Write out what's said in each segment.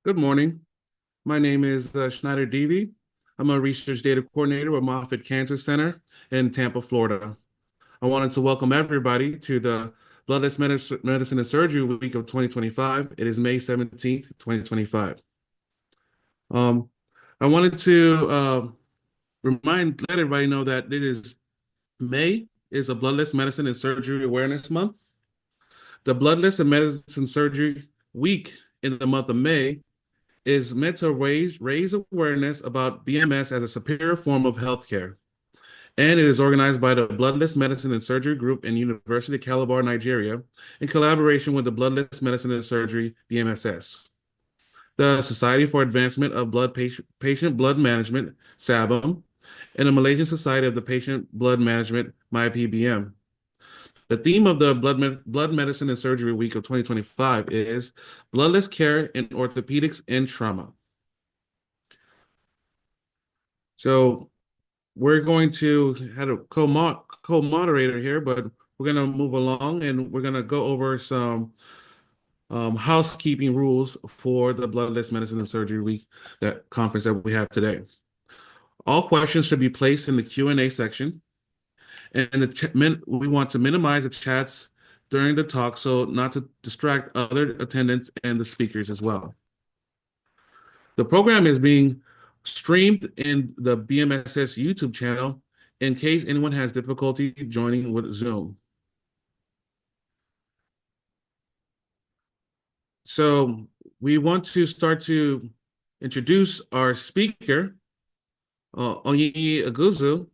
Good morning. My name is Schneider Devi. I'm a research data coordinator with Moffitt Cancer Center in Tampa, Florida. I wanted to welcome everybody to the Bloodless Medicine and Surgery Week of 2025. It is May 17th, 2025. Um, I wanted to let everybody know that May is a Bloodless Medicine and Surgery Awareness Month. The Bloodless and Medicine Surgery Week in the month of May is meant to raise awareness about BMS as a superior form of healthcare. And it is organized by the Bloodless Medicine and Surgery Group in University of Calabar, Nigeria, in collaboration with the Bloodless Medicine and Surgery, BMSS. The Society for Advancement of Patient Blood Management, SABM, and the Malaysian Society of the Patient Blood Management, MyPBM. The theme of the Blood Medicine and Surgery Week of 2025 is Bloodless Care in Orthopaedics and Trauma. So we're going to have a co-moderator here, but we're going to move along and we're going to go over some housekeeping rules for the Bloodless Medicine and Surgery Week, that conference that we have today. All questions should be placed in the Q&A section, and we want to minimize the chats during the talk so not to distract other attendants and the speakers as well. The program is being streamed in the BMSS YouTube channel in case anyone has difficulty joining with Zoom. So we want to start to introduce our speaker, Onyinye Aguzu.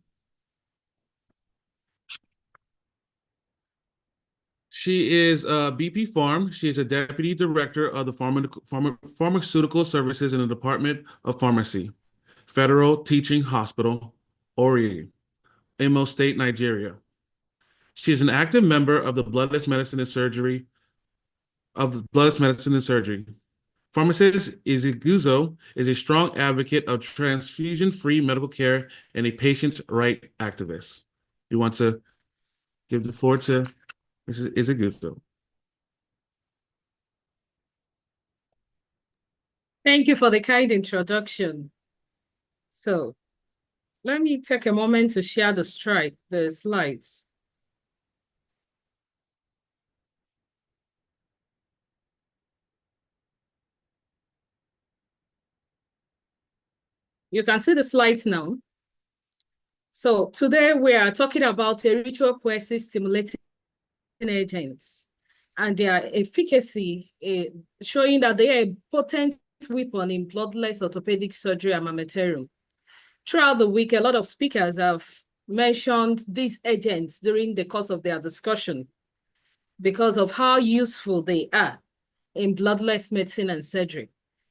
She is BP Pharm. She is a deputy director of the Pharmaceutical Services in the Department of Pharmacy, Federal Teaching Hospital, Ori, Imo State, Nigeria. She is an active member of the Bloodless Medicine and Surgery Pharmacist Iziguzo is a strong advocate of transfusion-free medical care and a patient's right activist. You want to give the floor to Mrs. Iziguzo. Thank you for the kind introduction. So let me take a moment to share the slides. You can see the slides now. So today we are talking about erythropoiesis-stimulating agents and their efficacy, showing that they are a potent weapon in bloodless orthopedic surgery armamentarium. Throughout the week, a lot of speakers have mentioned these agents during the course of their discussion because of how useful they are in bloodless medicine and surgery.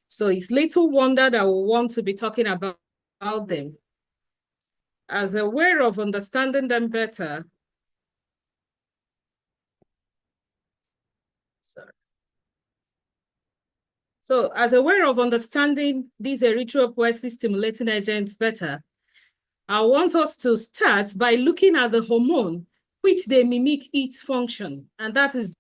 So it's little wonder that we want to be talking about them. As a way of understanding them better, So as a way of understanding these erythropoiesis-stimulating agents better, I want us to start by looking at the hormone which they mimic its function, and that is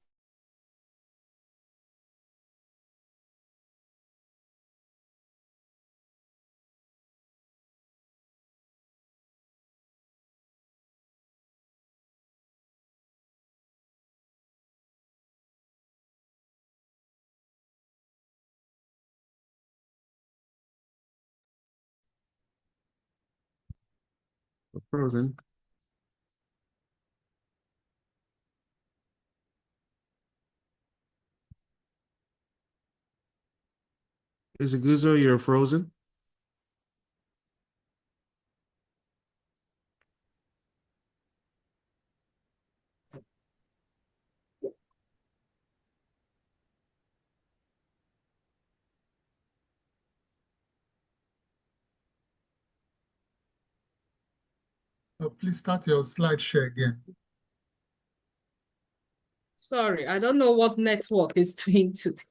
Frozen. Is it Guzo, you're frozen? Oh, please start your slide share again. Sorry, I don't know what network is doing today.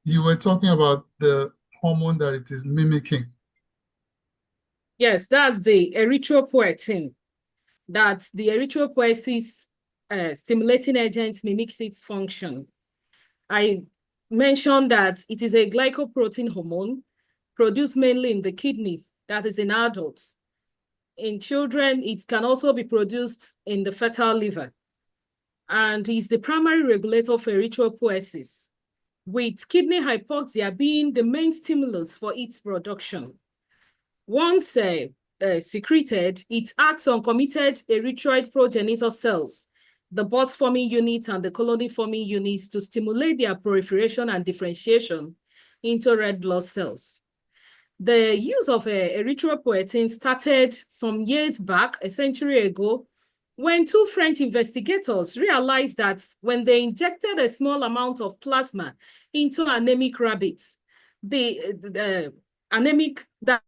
You were talking about the hormone that it is mimicking. Yes, that's the erythropoietin. That the erythropoiesis stimulating agent mimics its function. I mentioned that it is a glycoprotein hormone produced mainly in the kidney, that is in adults. In children, it can also be produced in the fetal liver and is the primary regulator for erythropoiesis, with kidney hypoxia being the main stimulus for its production. Once secreted, it acts on committed erythroid progenitor cells, the bus-forming units and the colony-forming units, to stimulate their proliferation and differentiation into red blood cells. The use of erythropoietin started some years back, a century ago, when two French investigators realized that when they injected a small amount of plasma into anemic rabbits, the anemic that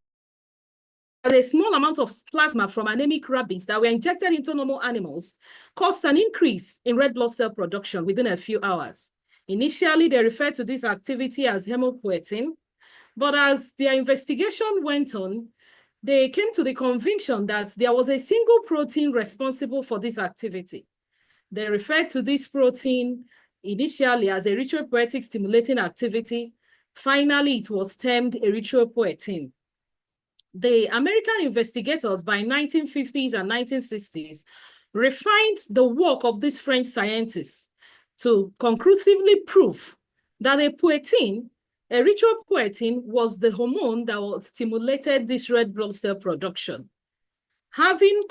a small amount of plasma from anemic rabbits that were injected into normal animals caused an increase in red blood cell production within a few hours. Initially, they referred to this activity as hemopoietin, but as their investigation went on, they came to the conviction that there was a single protein responsible for this activity. They referred to this protein initially as erythropoietic stimulating activity. Finally, it was termed erythropoietin. The American investigators by 1950s and 1960s refined the work of these French scientists to conclusively prove that erythropoietin was the hormone that stimulated this red blood cell production. Having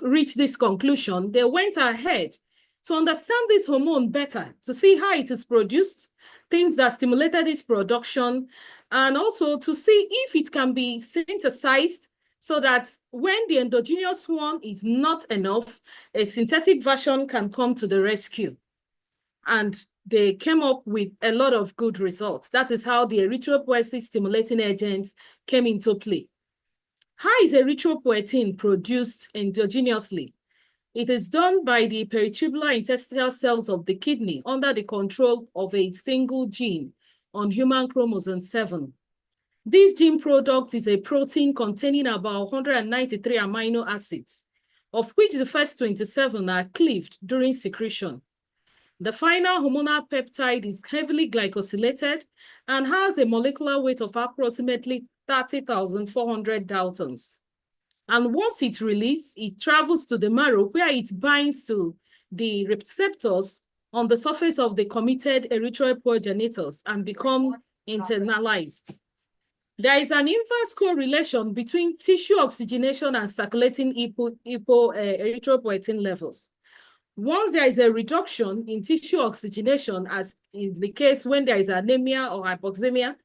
reached this conclusion, they went ahead to understand this hormone better, to see how it is produced, things that stimulated its production, and also to see if it can be synthesized so that when the endogenous one is not enough, a synthetic version can come to the rescue. And they came up with a lot of good results. That is how the erythropoiesis stimulating agent came into play. How is erythropoietin produced endogenously? It is done by the peritubular intestinal cells of the kidney under the control of a single gene on human chromosome 7. This gene product is a protein containing about 193 amino acids, of which the first 27 are cleaved during secretion. The final hormonal peptide is heavily glycosylated and has a molecular weight of approximately 30,400 Daltons. And once it's released, it travels to the marrow where it binds to the receptors on the surface of the committed erythroid progenitors and become internalized. There is an inverse correlation between tissue oxygenation and circulating erythropoietin levels. Once there is a reduction in tissue oxygenation, as is the case when there is anemia or hypoxemia,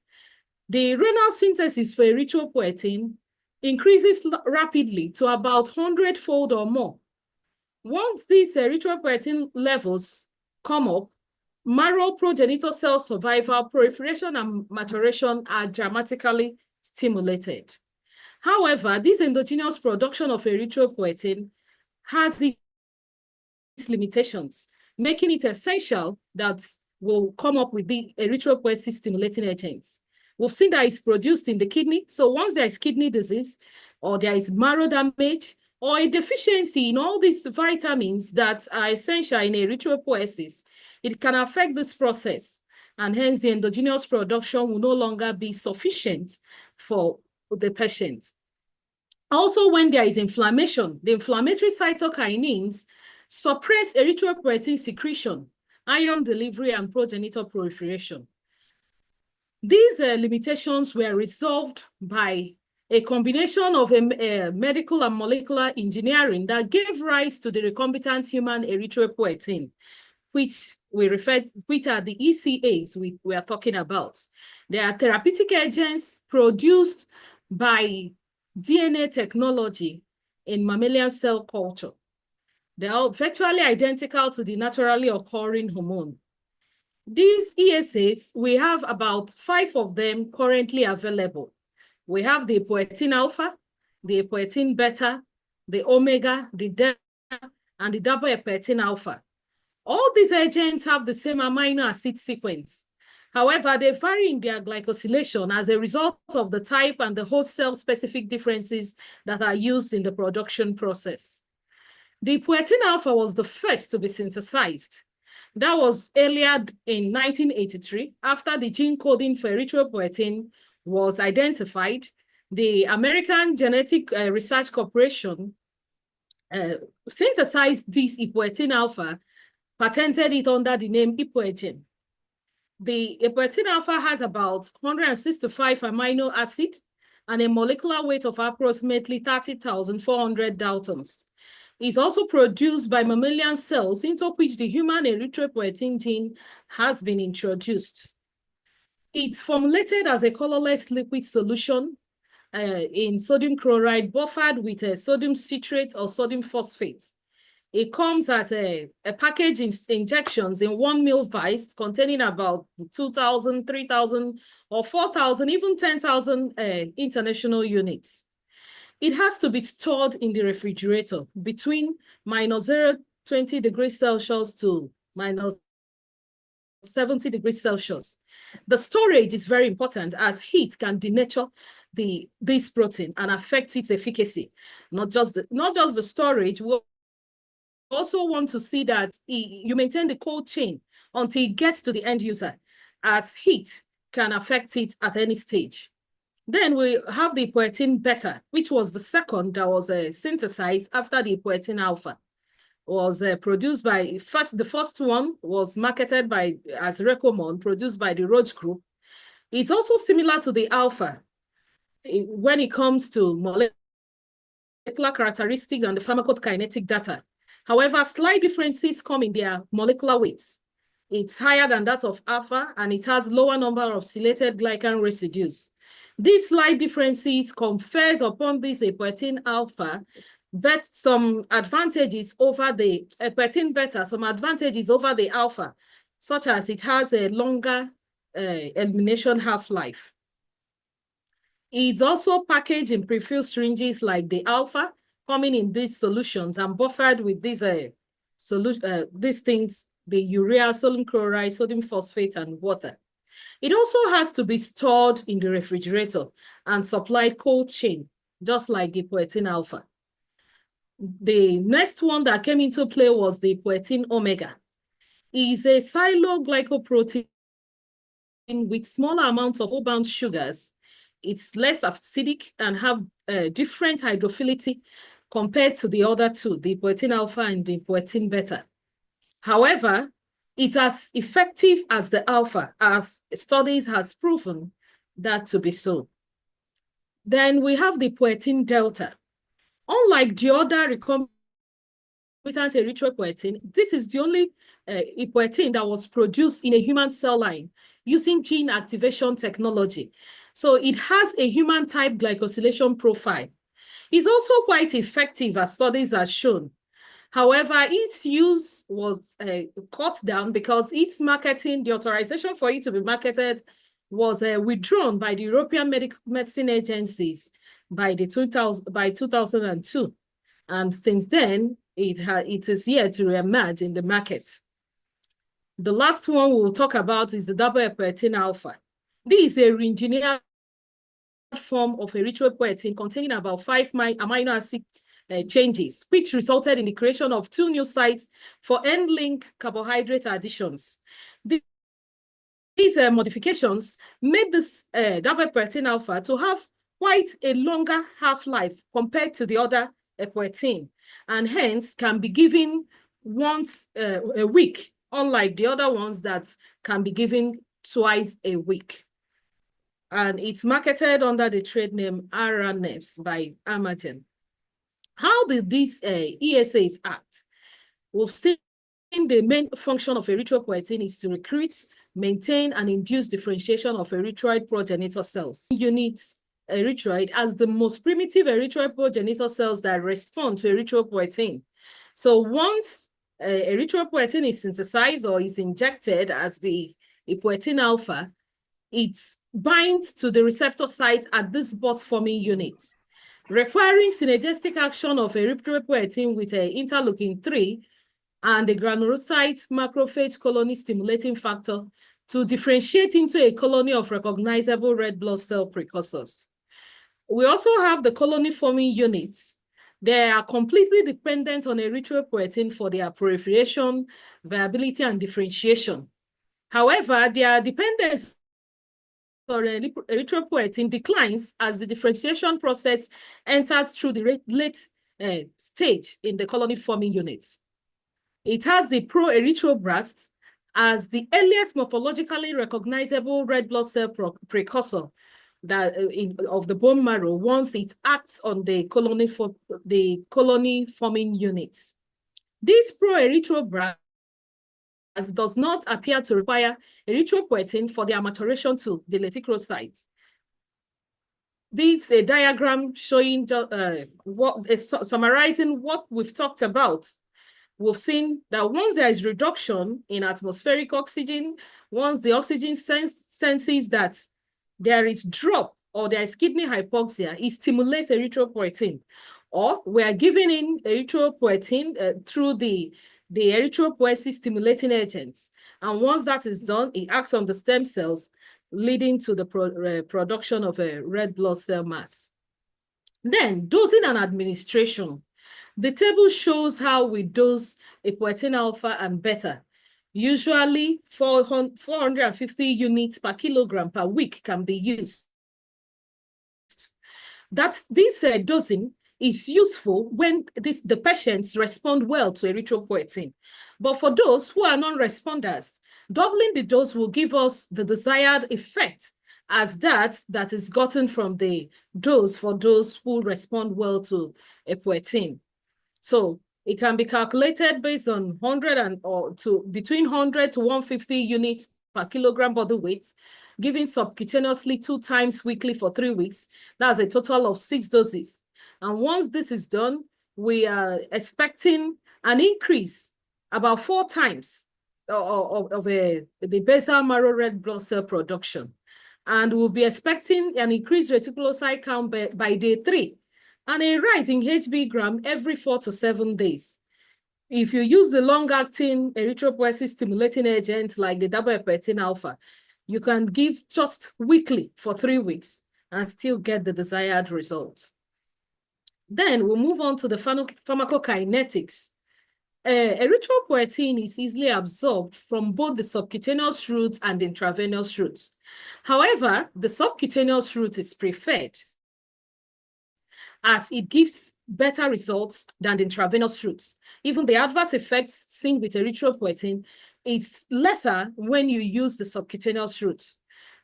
the renal synthesis for erythropoietin increases rapidly to about 100-fold or more. Once these erythropoietin levels come up, marrow progenitor cell survival, proliferation, and maturation are dramatically stimulated. However, this endogenous production of erythropoietin has its limitations, making it essential that we'll come up with the erythropoiesis stimulating agents. We've seen that it's produced in the kidney. So once there is kidney disease, or there is marrow damage, or a deficiency in all these vitamins that are essential in erythropoiesis, it can affect this process. And hence the endogenous production will no longer be sufficient for the patient. Also, when there is inflammation, the inflammatory cytokinins suppress erythropoietin secretion ion delivery, and progenitor proliferation. These limitations were resolved by a combination of a medical and molecular engineering that gave rise to the recombinant human erythropoietin, which are the ECAs we are talking about. They are therapeutic agents produced by DNA technology in mammalian cell culture. They are virtually identical to the naturally occurring hormone. These ESAs, we have about 5 of them currently available. We have the poietin alpha, the poietin beta, the omega, the delta, and the double poietin alpha. All these agents have the same amino acid sequence. However, they vary in their glycosylation as a result of the type and the host cell specific differences that are used in the production process. The poietin alpha was the first to be synthesized. That was earlier in 1983, after the gene coding for erythropoietin was identified. The American Genetic Research Corporation synthesized this poietin alpha, patented it under the name epoetin. The poietin alpha has about 165 amino acid and a molecular weight of approximately 30,400 Daltons. It's also produced by mammalian cells into which the human erythropoietin gene has been introduced. It's formulated as a colorless liquid solution in sodium chloride buffered with a sodium citrate or sodium phosphate. It comes as a package injections in 1 ml vials containing about 2,000, 3,000, or 4,000, even 10,000 international units. It has to be stored in the refrigerator between -20 degrees Celsius to -70 degrees Celsius. The storage is very important as heat can denature this protein and affect its efficacy. Not just the storage. We also want to see that you maintain the cold chain until it gets to the end user, as heat can affect it at any stage. Then we have the poietin beta, which was the second that was synthesized after the poietin alpha. Was produced by, the first one was marketed by, as Recomon, produced by the Roche Group. It's also similar to the alpha when it comes to molecular characteristics and the pharmacokinetic data. However, slight differences come in their molecular weights. It's higher than that of alpha, and it has lower number of silated glycan residues. These slight differences confers upon this poietin alpha, but some advantages over the poietin beta, some advantages over the alpha, such as it has a longer elimination half-life. It's also packaged in prefilled syringes like the alpha, coming in these solutions and buffered with these things, the urea, sodium chloride, sodium phosphate, and water. It also has to be stored in the refrigerator and supplied cold chain, just like the poietin alpha. The next one that came into play was the poietin omega. It's a siloglycoprotein with smaller amounts of whole-bound sugars. It's less acidic and have different hydrophility compared to the other two, the poietin alpha and the poietin beta. However, it's as effective as the alpha, as studies has proven that to be so. Then we have the poietin delta. Unlike the other recombinant erythropoietin, this is the only poietin that was produced in a human cell line using gene activation technology. So it has a human type glycosylation profile. It's also quite effective, as studies have shown. However, its use was cut down because its marketing, the authorization for it to be marketed was withdrawn by the European medicine agencies by 2002. And since then, it is yet to reemerge in the market. The last one we'll talk about is the double poietin alpha. This is a reengineered form of erythropoietin containing about 5 amino acid changes, which resulted in the creation of 2 new sites for end-link carbohydrate additions. These modifications made this double poietin alpha to have quite a longer half-life compared to the other poietin, and hence can be given once a week unlike the other ones that can be given twice a week. And it's marketed under the trade name Araneps by Amagen. How did these ESAs act? We've seen the main function of erythropoietin is to recruit, maintain, and induce differentiation of erythroid progenitor cells. Units erythroid as the most primitive erythroid progenitor cells that respond to erythropoietin. So once erythropoietin is synthesized or is injected as the poietin alpha, it binds to the receptor site at this box-forming unit, requiring synergistic action of erythropoietin with interleukin-3 and the granulocyte macrophage colony stimulating factor to differentiate into a colony of recognizable red blood cell precursors. We also have the colony-forming units. They are completely dependent on erythropoietin for their proliferation, viability, and differentiation. However, their dependence on erythropoietin declines as the differentiation process enters through the late stage in the colony-forming units. It has the pro-erythroblast as the earliest morphologically recognizable red blood cell precursor that of the bone marrow once it acts on the colony-forming units. This pro-erythroblast does not appear to require erythropoietin for their maturation to the lenticulocyte. This is a diagram showing summarizing what we've talked about. We've seen that once there is reduction in atmospheric oxygen, once the oxygen senses that there is drop or there is kidney hypoxia, it stimulates erythropoietin. Or we are giving in erythropoietin through the erythropoiesis stimulating agents. And once that is done, it acts on the stem cells, leading to the production of a red blood cell mass. Then dosing and administration. The table shows how we dose poietin alpha and beta. Usually 450 units per kilogram per week can be used. This dosing is useful when the patients respond well to erythropoietin. But for those who are non-responders, doubling the dose will give us the desired effect as that is gotten from the dose for those who respond well to poietin. So it can be calculated based on between 100 to 150 units per kilogram body weight, given subcutaneously 2 times weekly for 3 weeks. That's a total of 6 doses. And once this is done, we are expecting an increase about 4 times of the basal marrow red blood cell production. And we'll be expecting an increased reticulocyte count by day 3. And a rise in HB gram every 4 to 7 days. If you use the long-acting erythropoiesis stimulating agent like the poietin alpha, you can give just weekly for 3 weeks and still get the desired result. Then we'll move on to the pharmacokinetics. Erythropoietin is easily absorbed from both the subcutaneous route and intravenous routes. However, the subcutaneous route is preferred as it gives better results than the intravenous routes. Even the adverse effects seen with erythropoietin is lesser when you use the subcutaneous route.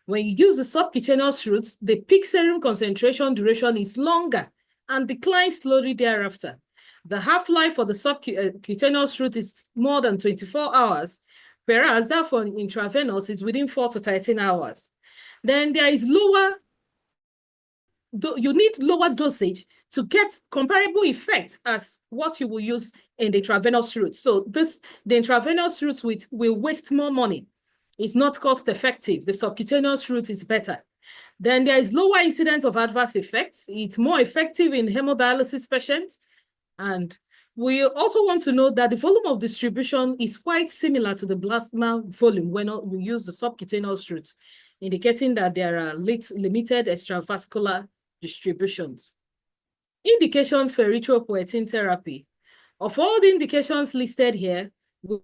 When you use the subcutaneous route, the peak serum concentration duration is longer and declines slowly thereafter. The half-life for the subcutaneous route is more than 24 hours, whereas that for intravenous is within 4 to 13 hours. Then there is you need lower dosage to get comparable effects as what you will use in the intravenous route. So the intravenous route will waste more money. It's not cost effective. The subcutaneous route is better. Then there is lower incidence of adverse effects. It's more effective in hemodialysis patients. And we also want to note that the volume of distribution is quite similar to the plasma volume when you use the subcutaneous route, indicating that there are limited extravascular distributions. Indications for erythropoietin therapy. Of all the indications listed here, we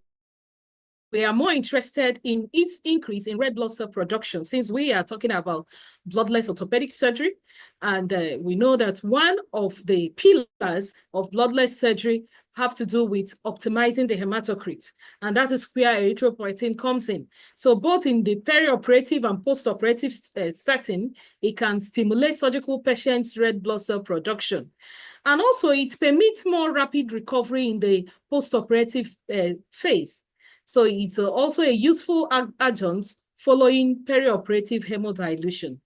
we are more interested in its increase in red blood cell production, since we are talking about bloodless orthopedic surgery. And we know that one of the pillars of bloodless surgery have to do with optimizing the hematocrit. And that is where erythropoietin comes in. So both in the perioperative and postoperative setting, it can stimulate surgical patients' red blood cell production. And also it permits more rapid recovery in the postoperative phase. So it's also a useful adjunct following perioperative hemodilution.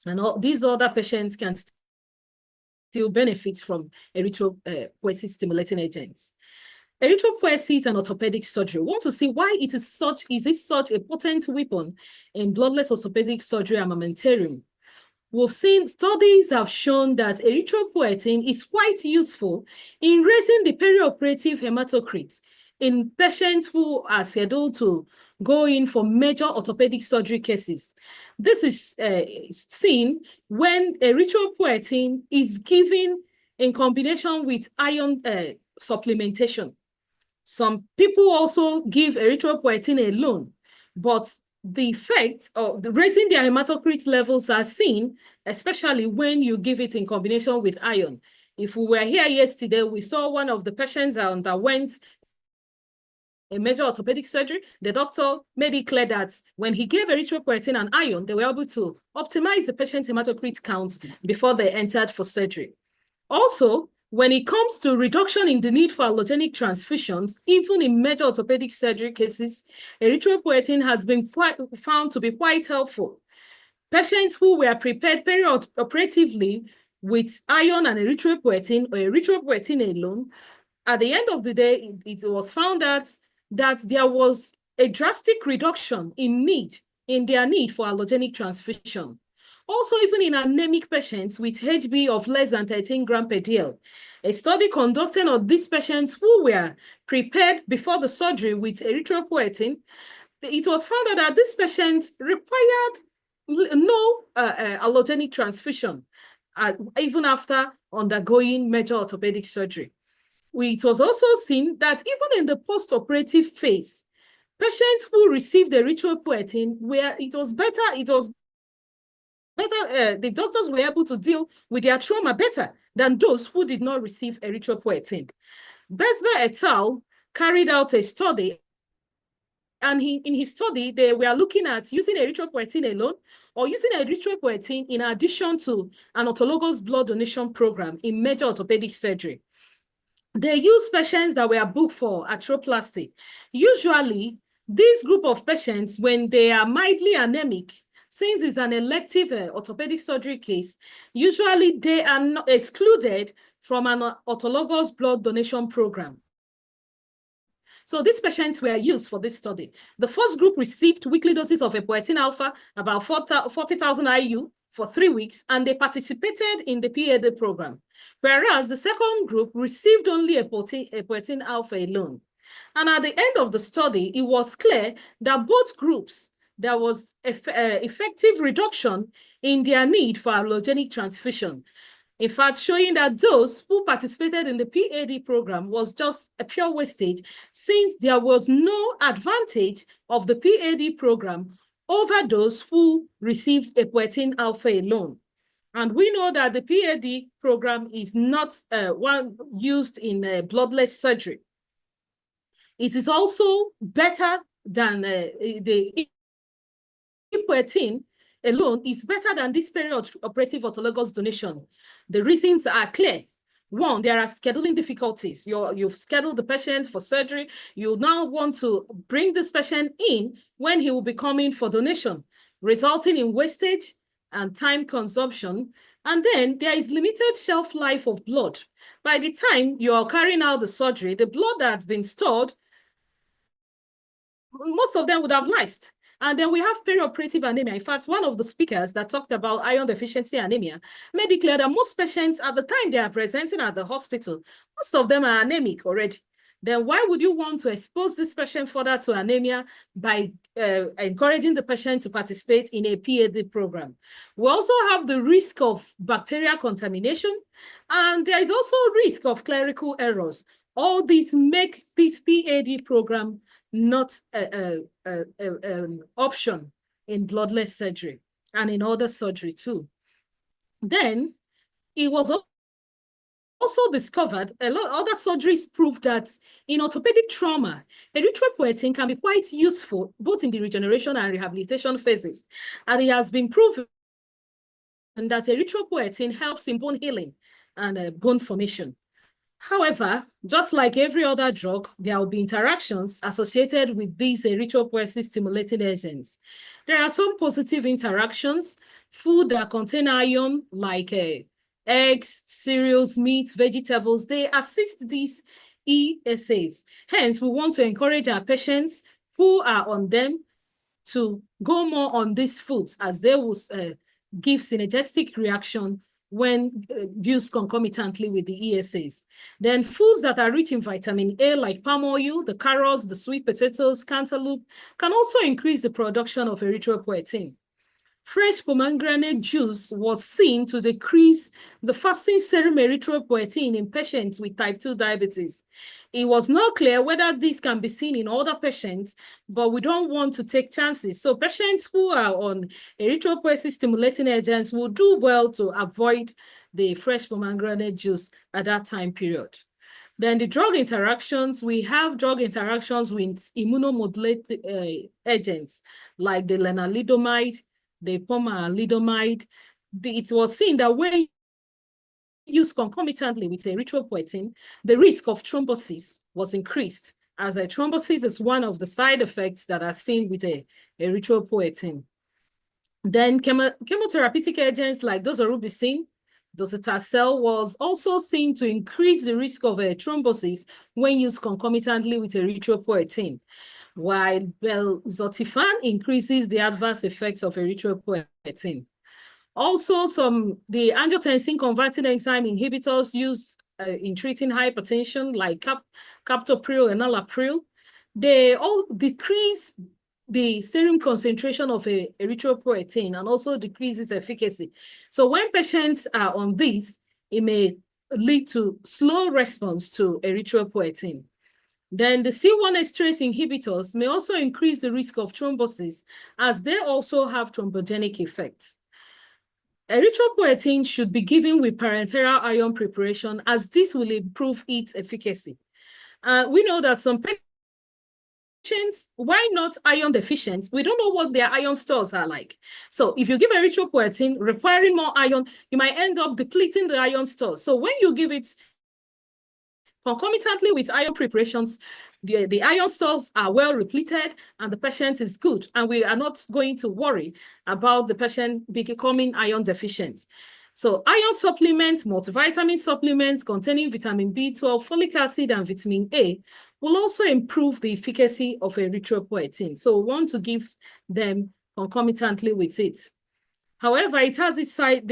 And all these other patients can still benefit from erythropoiesis stimulating agents. Erythropoiesis and orthopedic surgery. We want to see why it is such a potent weapon in bloodless orthopedic surgery armamentarium. We've seen studies have shown that erythropoietin is quite useful in raising the perioperative hematocrit in patients who are scheduled to go in for major orthopedic surgery cases. This is seen when erythropoietin is given in combination with iron supplementation. Some people also give erythropoietin alone, but the effect of raising their hematocrit levels are seen, especially when you give it in combination with iron. If we were here yesterday, we saw one of the patients that underwent a major orthopedic surgery. The doctor made it clear that when he gave erythropoietin and iron, they were able to optimize the patient's hematocrit count before they entered for surgery. Also, when it comes to reduction in the need for allogenic transfusions, even in major orthopedic surgery cases, erythropoietin has been found to be quite helpful. Patients who were prepared perioperatively with iron and erythropoietin or erythropoietin alone, at the end of the day, it was found that there was a drastic reduction in their need for allogenic transfusion. Also, even in anemic patients with HB of less than 13 grams per dl, a study conducted on these patients who were prepared before the surgery with erythropoietin, it was found out that these patients required no allogenic transfusion, even after undergoing major orthopedic surgery. It was also seen that even in the post-operative phase, patients who received erythropoietin, where it was better, the doctors were able to deal with their trauma better than those who did not receive erythropoietin. Besber et al. Carried out a study, and in his study, they were looking at using erythropoietin alone or using erythropoietin in addition to an autologous blood donation program in major orthopedic surgery. They used patients that were booked for arthroplasty. Usually, this group of patients, when they are mildly anemic, since it's an elective orthopedic surgery case, usually they are not excluded from an autologous blood donation program. So these patients were used for this study. The first group received weekly doses of epoetin alpha, about 40,000 IU for 3 weeks, and they participated in the PAD program. Whereas the second group received only epoetin alpha alone. And at the end of the study, it was clear that both groups, there was effective reduction in their need for allogenic transfusion. In fact, showing that those who participated in the PAD program was just a pure wastage, since there was no advantage of the PAD program over those who received epoetin alpha alone. And we know that the PAD program is not one used in bloodless surgery. It is also better than the epoetin alone is better than this perioperative autologous donation. The reasons are clear. One, there are scheduling difficulties. You've scheduled the patient for surgery. You now want to bring this patient in when he will be coming for donation, resulting in wastage and time consumption. And then there is limited shelf life of blood. By the time you are carrying out the surgery, the blood that's been stored, most of them would have lysed. And then we have perioperative anemia. In fact, one of the speakers that talked about iron deficiency anemia made it clear that most patients, at the time they are presenting at the hospital, most of them are anemic already. Then why would you want to expose this patient further to anemia by encouraging the patient to participate in a PAD program? We also have the risk of bacterial contamination, and there is also risk of clerical errors. All these make this PAD program not an option in bloodless surgery and in other surgery too. Then it was also discovered a lot of other surgeries proved that in orthopedic trauma, erythropoietin can be quite useful both in the regeneration and rehabilitation phases. And it has been proven that erythropoietin helps in bone healing and bone formation. However, just like every other drug, there will be interactions associated with these erythropoiesis stimulating agents. There are some positive interactions. Food that contain iron, like eggs, cereals, meat, vegetables, they assist these ESAs. Hence, we want to encourage our patients who are on them to go more on these foods, as they will give synergistic reaction when used concomitantly with the ESAs. Then foods that are rich in vitamin A, like palm oil, the carrots, the sweet potatoes, cantaloupe, can also increase the production of erythropoietin. Fresh pomegranate juice was seen to decrease the fasting serum erythropoietin in patients with type 2 diabetes. It was not clear whether this can be seen in other patients, but we don't want to take chances. So patients who are on erythropoiesis stimulating agents will do well to avoid the fresh pomegranate juice at that time period. Then the drug interactions, we have drug interactions with immunomodulating agents like the lenalidomide, the pomalidomide. It was seen that when used concomitantly with erythropoietin, the risk of thrombosis was increased, as a thrombosis is one of the side effects that are seen with erythropoietin. Then chemotherapeutic agents like doxorubicin, docetaxel was also seen to increase the risk of thrombosis when used concomitantly with erythropoietin, while belzotifan increases the adverse effects of erythropoietin. Also, the angiotensin converting enzyme inhibitors used in treating hypertension, like captopril and enalapril, they all decrease the serum concentration of erythropoietin and also decreases efficacy. So when patients are on this, it may lead to slow response to erythropoietin. Then the C1 esterase inhibitors may also increase the risk of thrombosis, as they also have thrombogenic effects. Erythropoietin should be given with parenteral iron preparation, as this will improve its efficacy. We know that some patients, why not iron deficient? We don't know what their iron stores are like. So if you give erythropoietin requiring more iron, you might end up depleting the iron stores. So when you give it concomitantly with iron preparations, the iron stores are well repleted and the patient is good. And we are not going to worry about the patient becoming iron deficient. So iron supplements, multivitamin supplements containing vitamin B12, folic acid, and vitamin A will also improve the efficacy of erythropoietin. So we want to give them concomitantly with it. However, it has the side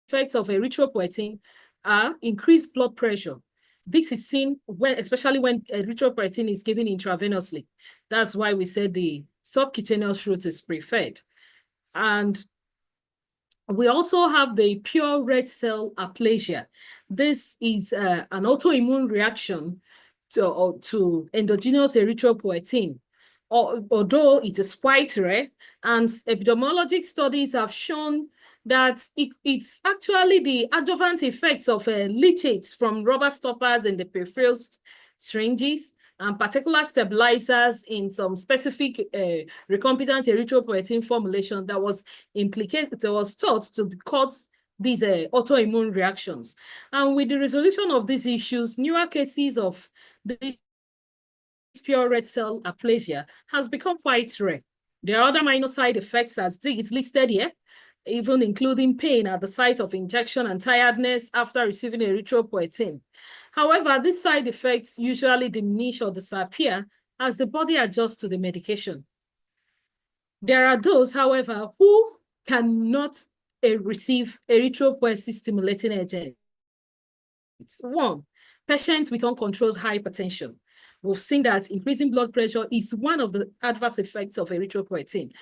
effects of erythropoietin are increased blood pressure. This is seen especially when erythropoietin is given intravenously. That's why we said the subcutaneous route is preferred. And we also have the pure red cell aplasia. This is an autoimmune reaction to endogenous erythropoietin, although it is quite rare, and epidemiologic studies have shown that it's actually the adjuvant effects of leachates from rubber stoppers in the peripheral syringes and particular stabilizers in some specific recombinant erythropoietin formulation that was thought to cause these autoimmune reactions. And with the resolution of these issues, newer cases of this pure red cell aplasia has become quite rare. There are other minor side effects as is listed here, even including pain at the site of injection and tiredness after receiving erythropoietin. However, these side effects usually diminish or disappear as the body adjusts to the medication. There are those, however, who cannot receive erythropoiesis stimulating agents. One, patients with uncontrolled hypertension. We've seen that increasing blood pressure is one of the adverse effects of erythropoietin,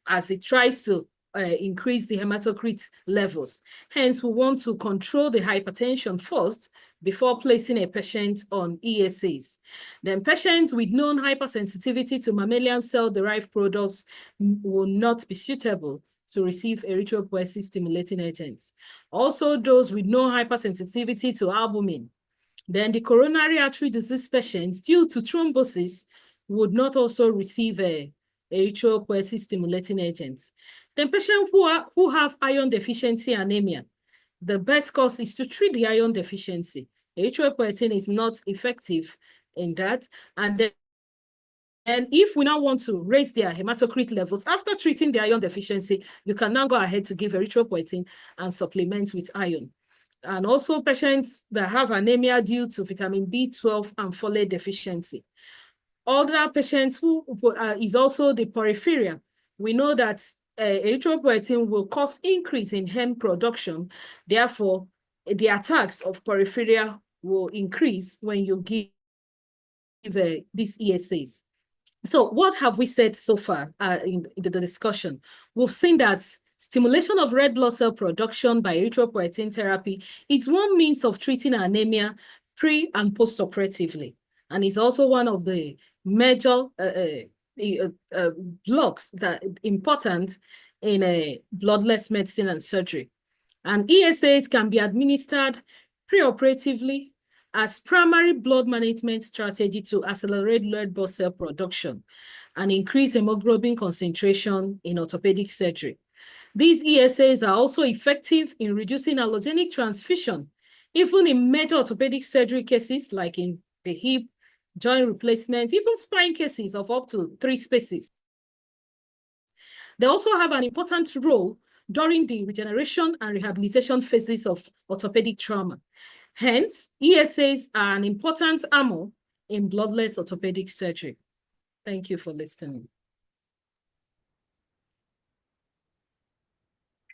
as it tries to increase the hematocrit levels. Hence, we want to control the hypertension first before placing a patient on ESAs. Then patients with known hypersensitivity to mammalian cell-derived products will not be suitable to receive erythropoiesis-stimulating agents. Also, those with no hypersensitivity to albumin. Then the coronary artery disease patients, due to thrombosis, would not also receive erythropoiesis-stimulating agents. Then patients who have iron deficiency anemia, the best course is to treat the iron deficiency. Erythropoietin is not effective in that. And if we now want to raise their hematocrit levels, after treating the iron deficiency, you can now go ahead to give erythropoietin and supplement with iron. And also patients that have anemia due to vitamin B12 and folate deficiency. Other patients who is also the porphyria. We know that erythropoietin will cause increase in heme production. Therefore, the attacks of porphyria will increase when you give these ESAs. So what have we said so far in the discussion? We've seen that stimulation of red blood cell production by erythropoietin therapy is one means of treating anemia pre- and post-operatively, and is also one of the major blocks that important in bloodless medicine and surgery. And ESAs can be administered pre-operatively as primary blood management strategy to accelerate red blood cell production and increase hemoglobin concentration in orthopedic surgery. These ESAs are also effective in reducing allogenic transfusion, even in major orthopedic surgery cases like in the hip, joint replacement, even spine cases of up to 3 spaces. They also have an important role during the regeneration and rehabilitation phases of orthopedic trauma. Hence, ESAs are an important armor in bloodless orthopedic surgery. Thank you for listening.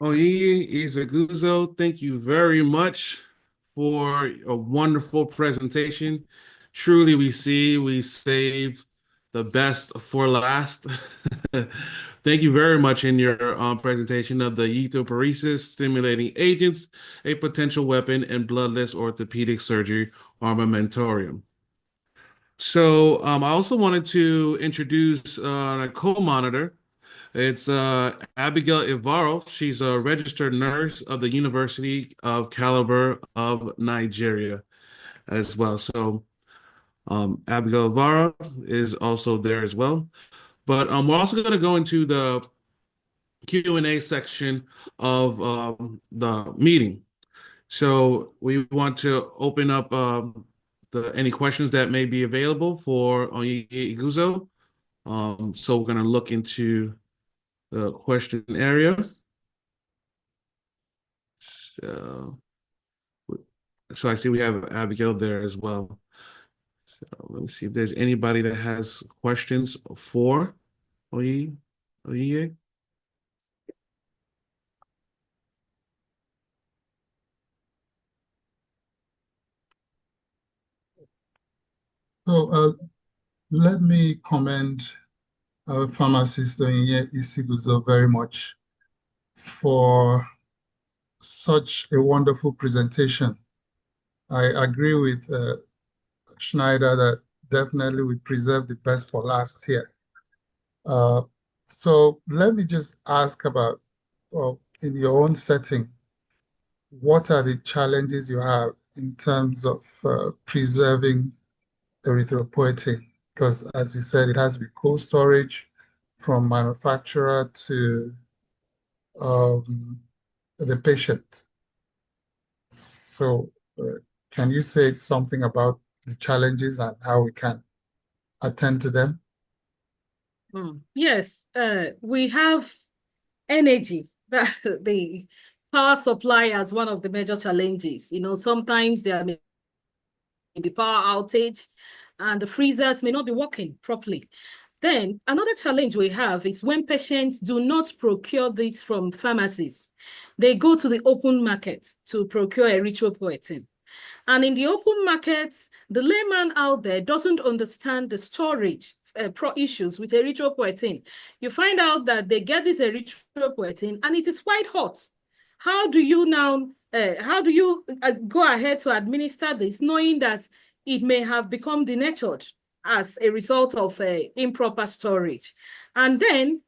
Oyiye Izaguzo, thank you very much for a wonderful presentation. Truly, we saved the best for last. Thank you very much in your presentation of the erythropoiesis stimulating agents, a potential weapon in bloodless orthopedic surgery armamentarium. So I also wanted to introduce a co-monitor. It's Abigail Ivaro. She's a registered nurse of the University of Calabar of Nigeria as well. So Abigail Ivaro is also there as well. But we're also going to go into the Q&A section of the meeting. So we want to open up any questions that may be available for Oyiye Izaguzo. So we're going to look into the question area. So I see we have Abigail there as well. So let me see if there's anybody that has questions for Oyiye. So let me commend our pharmacist Oyiye Izaguzo very much for such a wonderful presentation. I agree with Schneider that definitely we preserve the best for last here. So let me just ask about, in your own setting, what are the challenges you have in terms of preserving erythropoietin? Because as you said, it has to be cold storage from manufacturer to the patient. So can you say something about the challenges and how we can attend to them? Yes, we have energy, the power supply as one of the major challenges. You know, sometimes there may be power outage and the freezers may not be working properly. Then another challenge we have is when patients do not procure this from pharmacies. They go to the open market to procure erythropoietin. And in the open market, the layman out there doesn't understand the storage issues with erythropoietin. You find out that they get this erythropoietin and it is quite hot. How do you now, go ahead to administer this, knowing that it may have become denatured as a result of improper storage? And then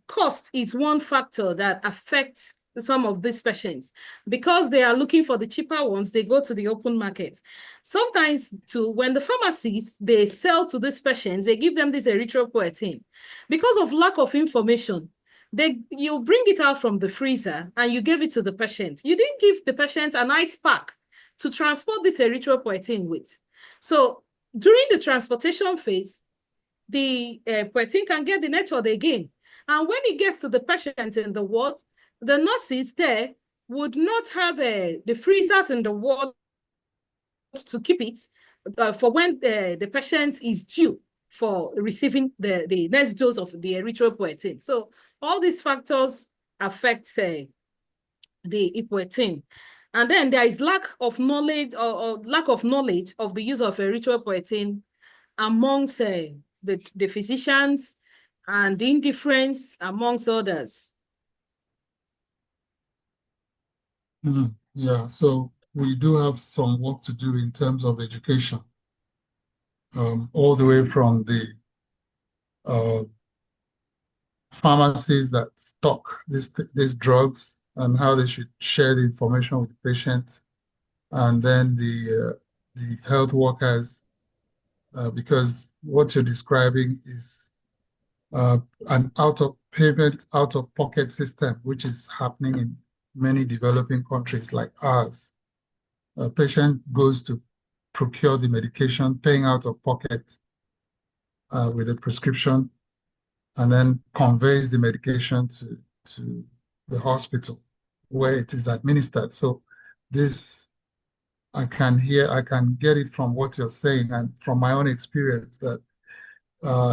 cost is one factor that affects some of these patients. Because they are looking for the cheaper ones, they go to the open market. Sometimes too, when the pharmacies, they sell to these patients, they give them this erythropoietin. Because of lack of information, you bring it out from the freezer and you give it to the patient. You didn't give the patient an ice pack to transport this erythropoietin with. So during the transportation phase, the poietin can get denatured again. And when it gets to the patient in the ward, the nurses there would not have the freezers in the ward to keep it for when the patient is due for receiving the next dose of the erythropoietin. So all these factors affect the epoietin. And then there is lack of knowledge or lack of knowledge of the use of erythropoietin amongst the physicians, and indifference amongst others. Yeah, so we do have some work to do in terms of education, all the way from the pharmacies that stock these drugs and how they should share the information with the patient, and then the health workers, because what you're describing is an out-of-payment, out-of-pocket system, which is happening in many developing countries like ours. A patient goes to procure the medication, paying out of pocket with a prescription, and then conveys the medication to the hospital where it is administered. So this, I can get it from what you're saying and from my own experience that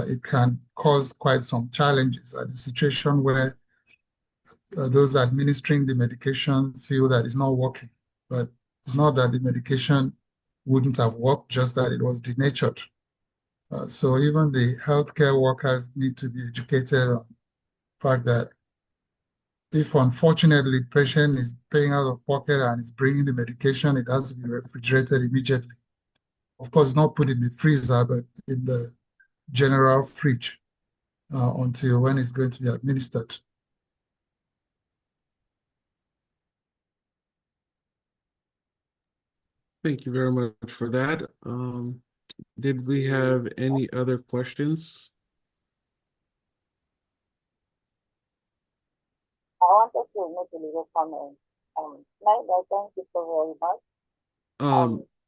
it can cause quite some challenges at a situation where those administering the medication feel that it's not working. But it's not that the medication wouldn't have worked, just that it was denatured. So even the healthcare workers need to be educated on the fact that if unfortunately the patient is paying out of pocket and is bringing the medication, it has to be refrigerated immediately. Of course, not put in the freezer, but in the general fridge until when it's going to be administered. Thank you very much for that. Did we have any other questions? I wanted to make a little comment. Naida, thank you so very much.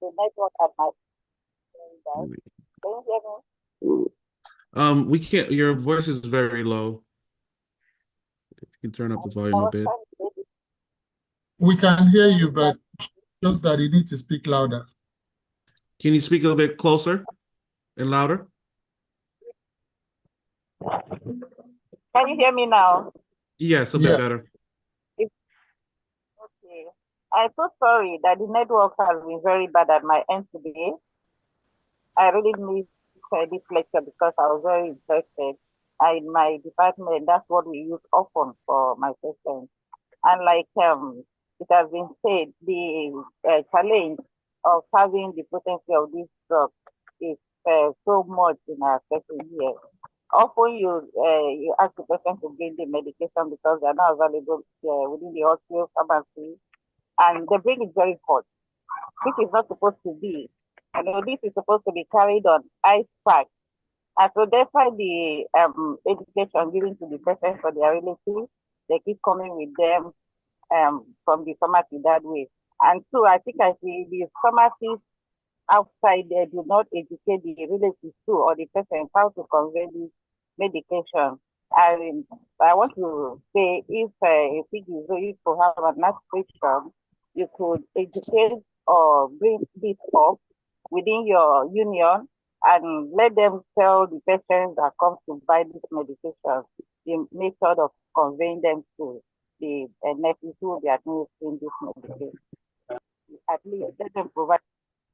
The network at my can you hear me? We can't, your voice is very low. If you can turn up the volume a bit. We can hear you, but just that you need to speak louder. Can you speak a little bit closer and louder? Can you hear me now? Yes, a bit better. Okay. I'm so sorry that the network has been very bad at my end today. I really missed this lecture because I was very interested. In my department, that's what we use often for my patients. And like it has been said, the challenge of having the potency of this drug is so much in our session here. Often you ask the person to bring the medication because they're not available within the hospital pharmacy, and they bring it very hot. This is not supposed to be. This is supposed to be carried on ice pack. And so therefore the education given to the patients for their relatives, they keep coming with them from the pharmacy that way. And so I think I see the pharmacies outside there do not educate the relatives too, or the person how to convey this medication. I want to say if it is used to have an aspiration, you could educate or bring this up within your union and let them tell the patients that come to buy this medication, the method of conveying them to the nurses who will be administering this medication. At least let them provide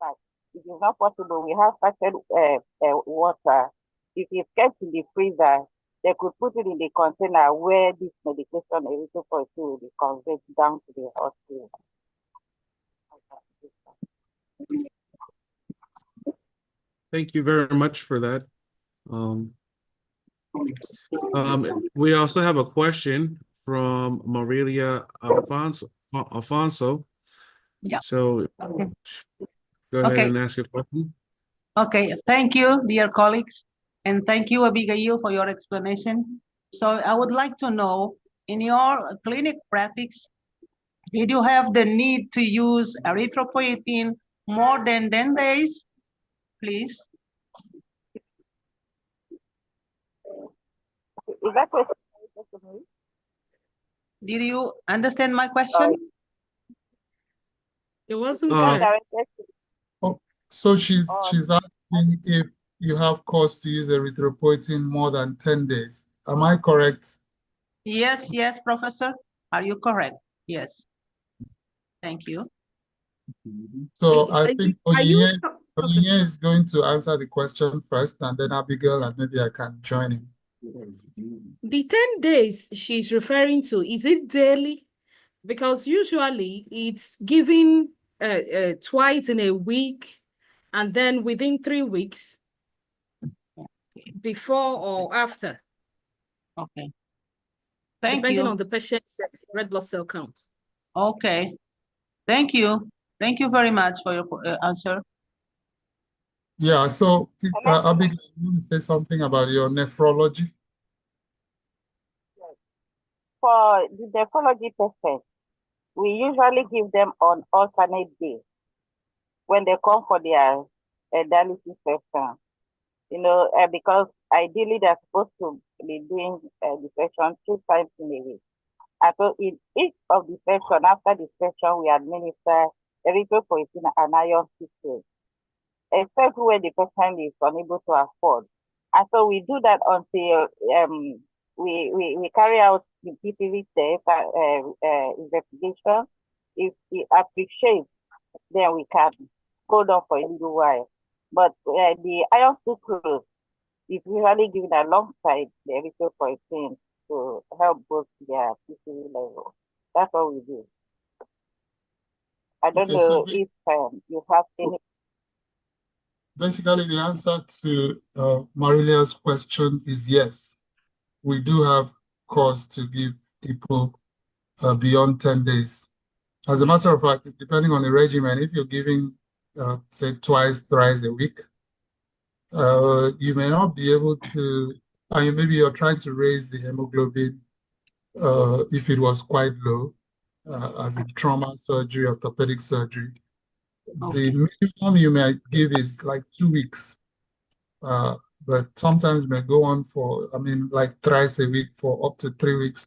that. It is not possible. We have packed water if it's kept in the freezer, they could put it in the container where this medication erythropoietin will be conveyed down to the hospital. Thank you very much for that. We also have a question from Marilia Alfonso. Yeah. So Okay. go ahead Okay. and ask your question. Okay, thank you, dear colleagues, and thank you, Abigail, for your explanation. So I would like to know, in your clinic practice, did you have the need to use erythropoietin more than 10 days, please? Is that question to me? Did you understand my question? It wasn't Uh, clear. Oh, so she's Oh. asking if you have cause to use erythropoietin more than 10 days. Am I correct? Yes, yes, Professor. Are you correct? Yes. Thank you. So I think Are you Onyinye is going to answer the question first, and then Abigail, and maybe I can join in. the 10 days she's referring to, is it daily? Because usually it's given twice in a week and then within 3 weeks before or after, Okay. Thank depending you. on the patient's red blood cell count. Okay. Thank you. Thank you very much for your answer. Yeah, so Abigail, you want to say something about your nephrology? For the nephrology patient, we usually give them on alternate days when they come for their dialysis session. Because ideally they're supposed to be doing the session 2 times in a week. And so in each of the session, after the session, we administer erythropoietin and iron citrate, except when the patient is unable to afford. And so we do that until we carry out the PPV test investigation. If we appreciate, then we can hold on for a little while. But the iron sucrose is usually given alongside the erythropoietin to help boost their PPV level. That's what we do. I don't Okay, so know if you have any. basically the answer to Marilia's question is yes. We do have cause to give people beyond 10 days. As a matter of fact, depending on the regimen, if you're giving, say, twice, thrice a week, you may not be able to, I mean, maybe you're trying to raise the hemoglobin if it was quite low, as in trauma surgery, orthopedic surgery. Okay. The minimum you may give is like 2 weeks, but sometimes may go on for, I mean, like thrice a week for up to 3 weeks.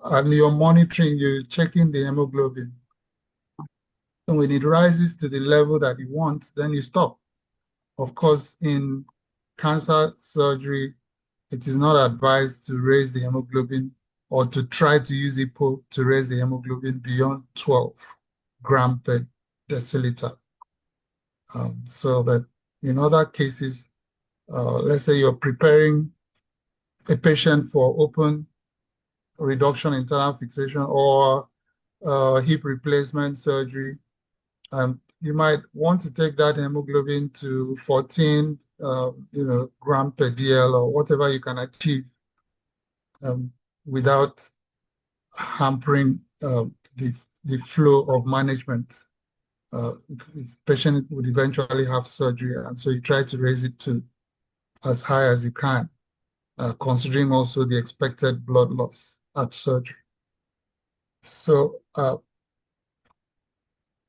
And you're monitoring, you're checking the hemoglobin. And when it rises to the level that you want, then you stop. Of course, in cancer surgery, it is not advised to raise the hemoglobin or to try to use EPO to raise the hemoglobin beyond 12 gram per deciliter. So that in other cases, let's say you're preparing a patient for open reduction internal fixation or hip replacement surgery, you might want to take that hemoglobin to 14, gram per DL or whatever you can achieve without hampering the flow of management. The patient would eventually have surgery, and so you try to raise it to as high as you can, considering also the expected blood loss at surgery. So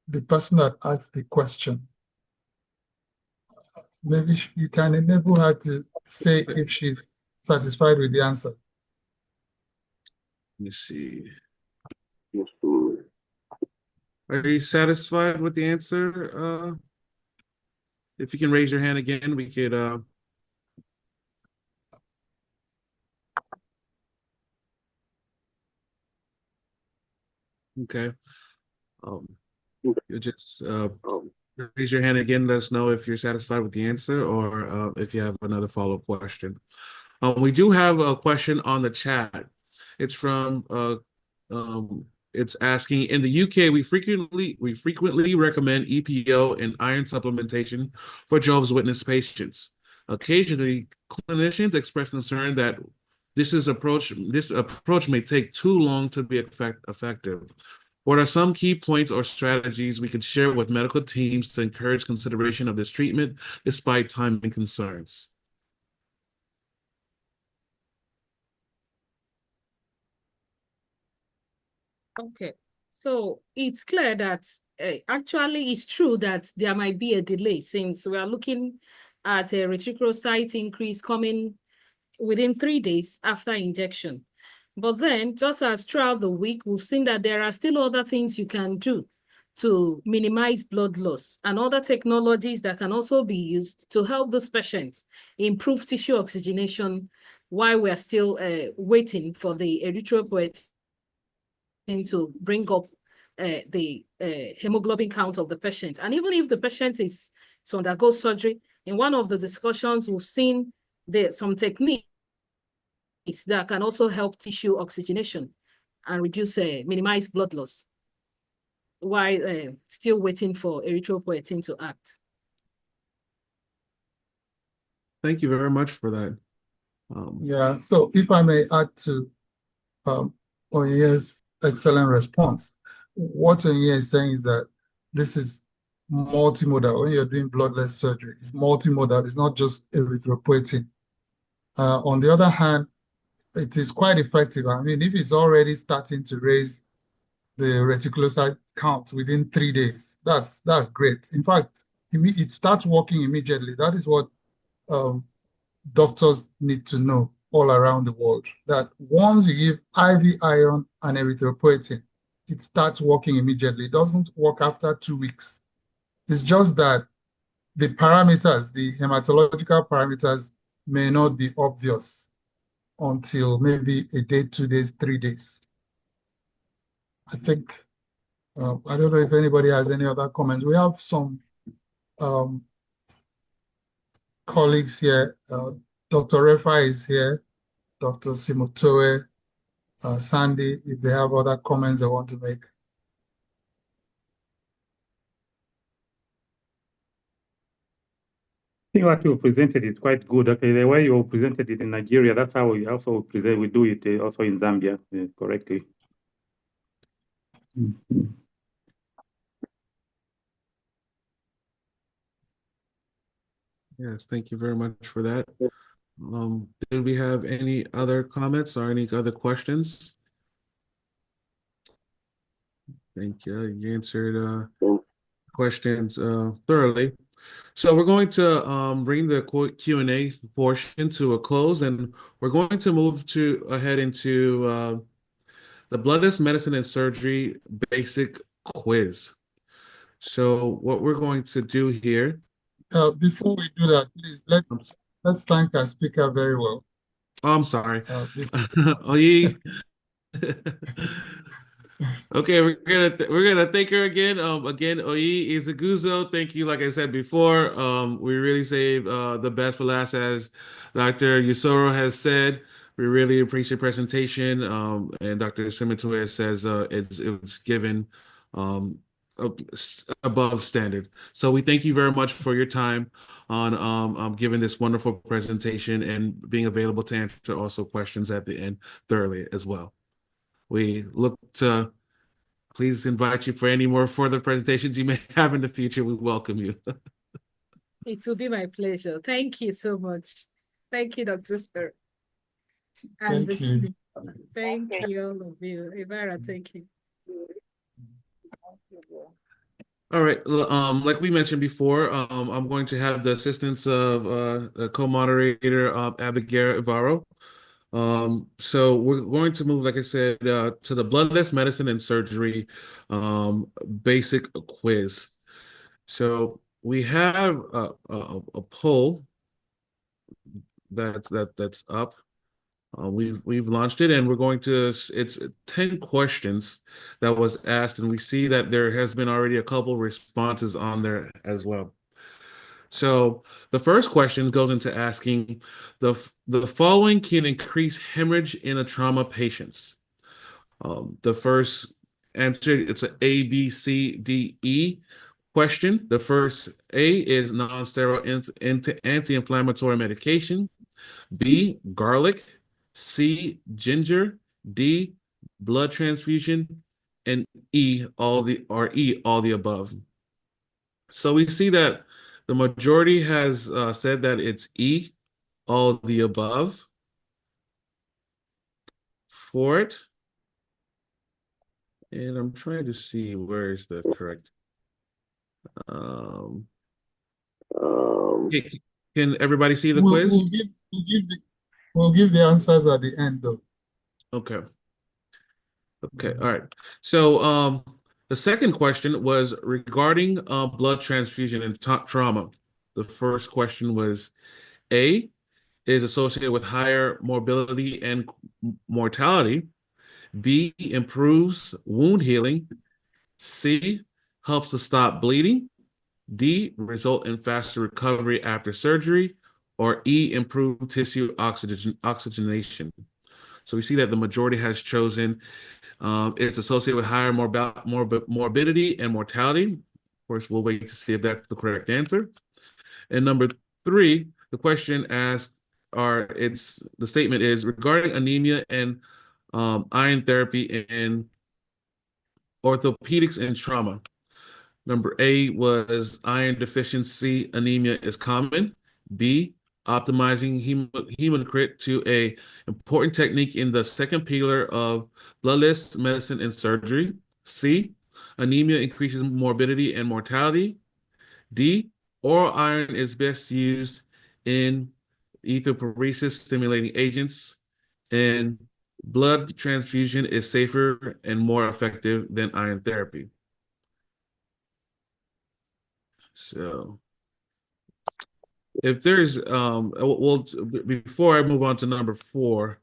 the person that asked the question, maybe you can enable her to say if she's satisfied with the answer. Let me see. Are you satisfied with the answer? If you can raise your hand again, we could okay. You just raise your hand again. Let us know if you're satisfied with the answer or if you have another follow-up question. We do have a question on the chat. It's from it's asking, in the UK, we frequently recommend EPO and iron supplementation for Jehovah's Witness patients. Occasionally, clinicians express concern that this approach may take too long to be effective. What are some key points or strategies we could share with medical teams to encourage consideration of this treatment despite timing concerns? Okay, so it's clear that actually it's true that there might be a delay since we are looking at a reticulocyte increase coming within 3 days after injection. But then, just as throughout the week, we've seen that there are still other things you can do to minimize blood loss and other technologies that can also be used to help those patients improve tissue oxygenation while we're still waiting for the erythropoietin to bring up the hemoglobin count of the patient. And even if the patient is to undergo surgery, in one of the discussions, we've seen some techniques that can also help tissue oxygenation and reduce, minimize blood loss while still waiting for erythropoietin to act. Thank you very much for that. Yeah, so if I may add to Onye's excellent response, what Onye is saying is that this is multimodal. When you're doing bloodless surgery, it's multimodal. It's not just erythropoietin. On the other hand, it is quite effective. I mean, if it's already starting to raise the reticulocyte count within 3 days, that's great. In fact, it starts working immediately. That is what doctors need to know all around the world, that once you give IV iron and erythropoietin, it starts working immediately. It doesn't work after 2 weeks. It's just that the parameters, the hematological parameters, may not be obvious until maybe a day, 2 days, 3 days. I think, I don't know if anybody has any other comments. We have some colleagues here. Dr. Refa is here, Dr. Simotoe, Sandy, if they have other comments they want to make. I think what you presented is quite good. Okay, the way you presented it in Nigeria, that's how we also present. We do it also in Zambia correctly. Mm-hmm. Yes, thank you very much for that. Did we have any other comments or any other questions? Thank you. You answered questions thoroughly. So we're going to bring the Q&A portion to a close, and we're going to move ahead into the Bloodless Medicine and Surgery Basic Quiz. So what we're going to do here. Before we do that, please let's thank our speaker very well. Oh, I'm sorry. Okay, we're gonna thank her again. Again, Oyi Izaguzo, thank you. Like I said before, we really saved the best for last, as Dr. Yusoro has said. We really appreciate presentation. And Dr. Simitoe says it's given above standard. So we thank you very much for your time on giving this wonderful presentation and being available to answer also questions at the end thoroughly as well. We look to please invite you for any more further presentations you may have in the future. We welcome you. It will be my pleasure. Thank you so much. Thank you, Dr. Sir. And Thank you. Thank you, all of you. Ivara, thank you. All right. Like we mentioned before, I'm going to have the assistance of the co-moderator, Abigail Ivaro. So we're going to move, like I said, to the Bloodless Medicine and Surgery basic quiz. So we have a poll that's up. We've launched it, and we're going to. It's 10 questions that was asked, and we see that there has been already a couple responses on there as well. So the first question goes into asking the following can increase hemorrhage in a trauma patients. The first answer, it's an A, B, C, D, E question. The first A is non-steroidal anti-inflammatory medication. B, garlic. C, ginger. D, blood transfusion. And E, all the above. So we see that the majority has said that it's E, all the above for it. And I'm trying to see where is the correct. Can everybody see the quiz? We'll give the answers at the end, though. Okay. Okay. All right. So the second question was regarding blood transfusion and trauma. The first question was A is associated with higher morbidity and mortality. B improves wound healing. C helps to stop bleeding. D result in faster recovery after surgery. Or E improve tissue oxygenation. So we see that the majority has chosen it's associated with higher morbidity and mortality. Of course, we'll wait to see if that's the correct answer. And number 3, the question asked, the statement is regarding anemia and iron therapy in orthopedics and trauma. Number A was iron deficiency anemia is common. B, optimizing hematocrit to a important technique in the second pillar of bloodless medicine and surgery. C, anemia increases morbidity and mortality. D, oral iron is best used in erythropoiesis stimulating agents. And blood transfusion is safer and more effective than iron therapy. So if there's before I move on to number 4,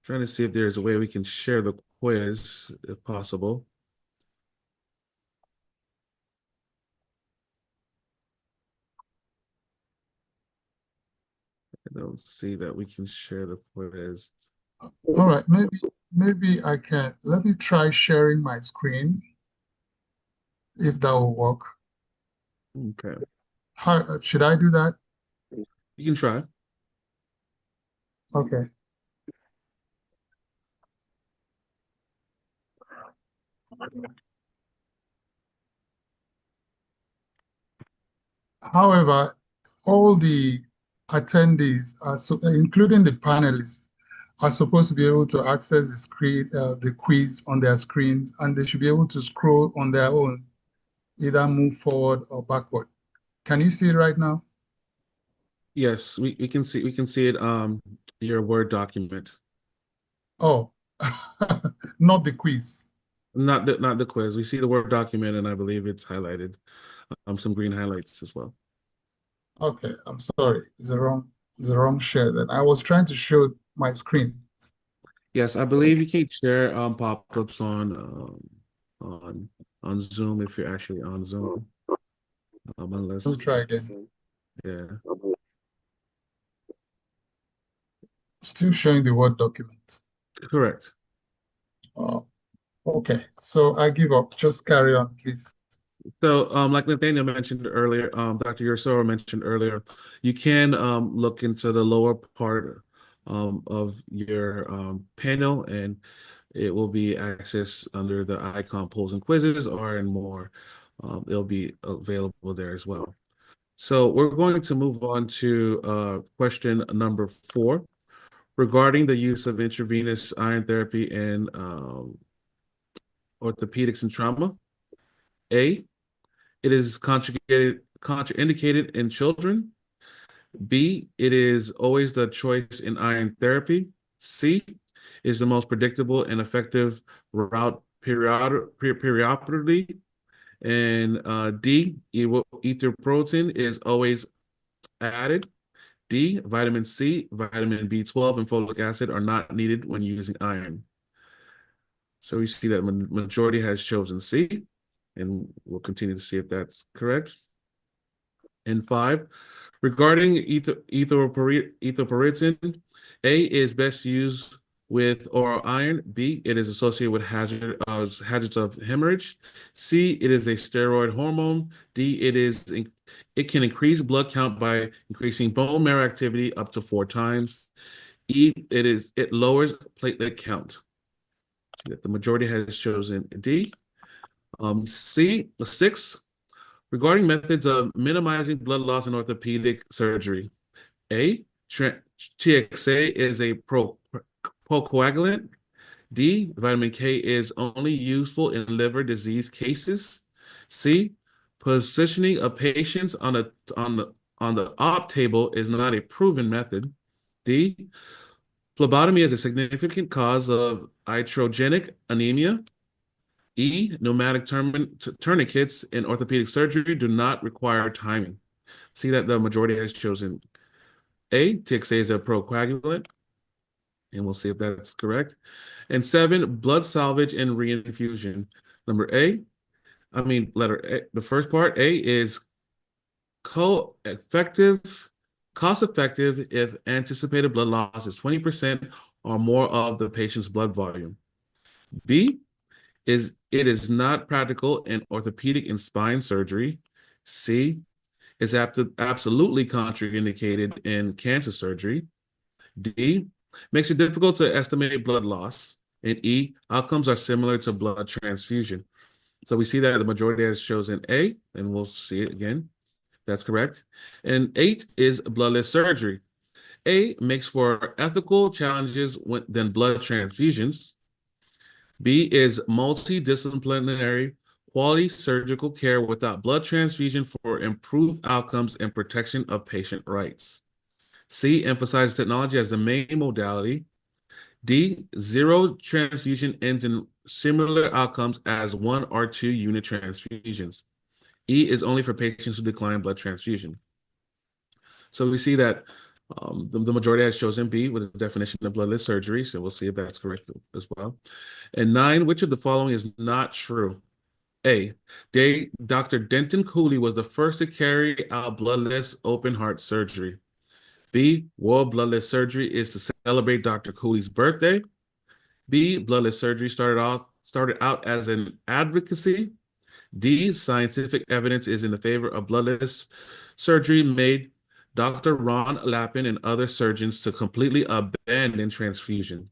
trying to see if there's a way we can share the quiz if possible. I don't see that we can share the quiz. All right, maybe I can. Let me try sharing my screen, if that will work. Okay. How should I do that? You can try. Okay. However, all the attendees, including the panelists, are supposed to be able to access the quiz on their screens, and they should be able to scroll on their own, either move forward or backward. Can you see it right now? Yes, we can see it your Word document. Oh, not the quiz. Not the quiz. We see the Word document, and I believe it's highlighted. Some green highlights as well. Okay, I'm sorry. It's the wrong share then. I was trying to show my screen. Yes, I believe you can share pop-ups on Zoom if you're actually on Zoom. Unless Let me try again. yeah. Still showing the Word document. Correct. Okay, so I give up. Just carry on, please. So, like Nathaniel mentioned earlier, Dr. Ursoro mentioned earlier, you can look into the lower part of your panel, and it will be accessed under the icon polls and quizzes, or in more. It'll be available there as well. So we're going to move on to question number 4 regarding the use of intravenous iron therapy in orthopedics and trauma. A, it is contraindicated in children. B, it is always the choice in iron therapy. C, is the most predictable and effective route perioperatively. And D, erythropoietin is always added. D, vitamin C, vitamin B12, and folic acid are not needed when using iron. So we see that majority has chosen C, and we'll continue to see if that's correct. And 5, regarding erythropoietin, A is best used with oral iron. B, it is associated with hazards of hemorrhage. C, it is a steroid hormone. D, it can increase blood count by increasing bone marrow activity up to 4 times. E, it lowers platelet count. The majority has chosen D. C, 6, regarding methods of minimizing blood loss in orthopedic surgery. A, TXA is a procoagulant. D, vitamin K is only useful in liver disease cases. C, positioning of patients on the op table is not a proven method. D, phlebotomy is a significant cause of iatrogenic anemia. E, pneumatic tourniquets in orthopedic surgery do not require timing. See that the majority has chosen A, TXA is a procoagulant, and we'll see if that's correct. And 7, blood salvage and reinfusion. Letter A, the first part, A is cost-effective if anticipated blood loss is 20% or more of the patient's blood volume. B, it is not practical in orthopedic and spine surgery. C, is absolutely contraindicated in cancer surgery. D, makes it difficult to estimate blood loss. And E, outcomes are similar to blood transfusion. So we see that the majority has chosen A, and we'll see it again. That's correct. And 8 is bloodless surgery. A makes for ethical challenges than blood transfusions. B is multidisciplinary quality surgical care without blood transfusion for improved outcomes and protection of patient rights. C emphasizes technology as the main modality. D, zero transfusion ends in similar outcomes as 1 or 2 unit transfusions. E is only for patients who decline blood transfusion. So we see that the majority has chosen B with a definition of bloodless surgery. So we'll see if that's correct as well. And 9, which of the following is not true? A, Dr. Denton Cooley was the first to carry out bloodless open heart surgery. B, World Bloodless Surgery is to celebrate Dr. Cooley's birthday. B, bloodless surgery started out as an advocacy. D, scientific evidence is in the favor of bloodless surgery made Dr. Ron Lappin and other surgeons to completely abandon transfusion.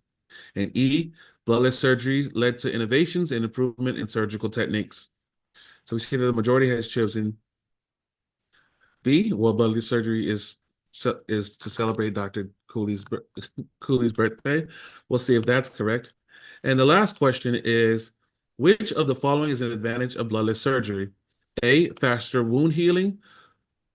And E, bloodless surgery led to innovations and improvement in surgical techniques. So we see that the majority has chosen B, World Bloodless Surgery is to celebrate Dr. Cooley's birthday. We'll see if that's correct. And the last question is, which of the following is an advantage of bloodless surgery? A, faster wound healing.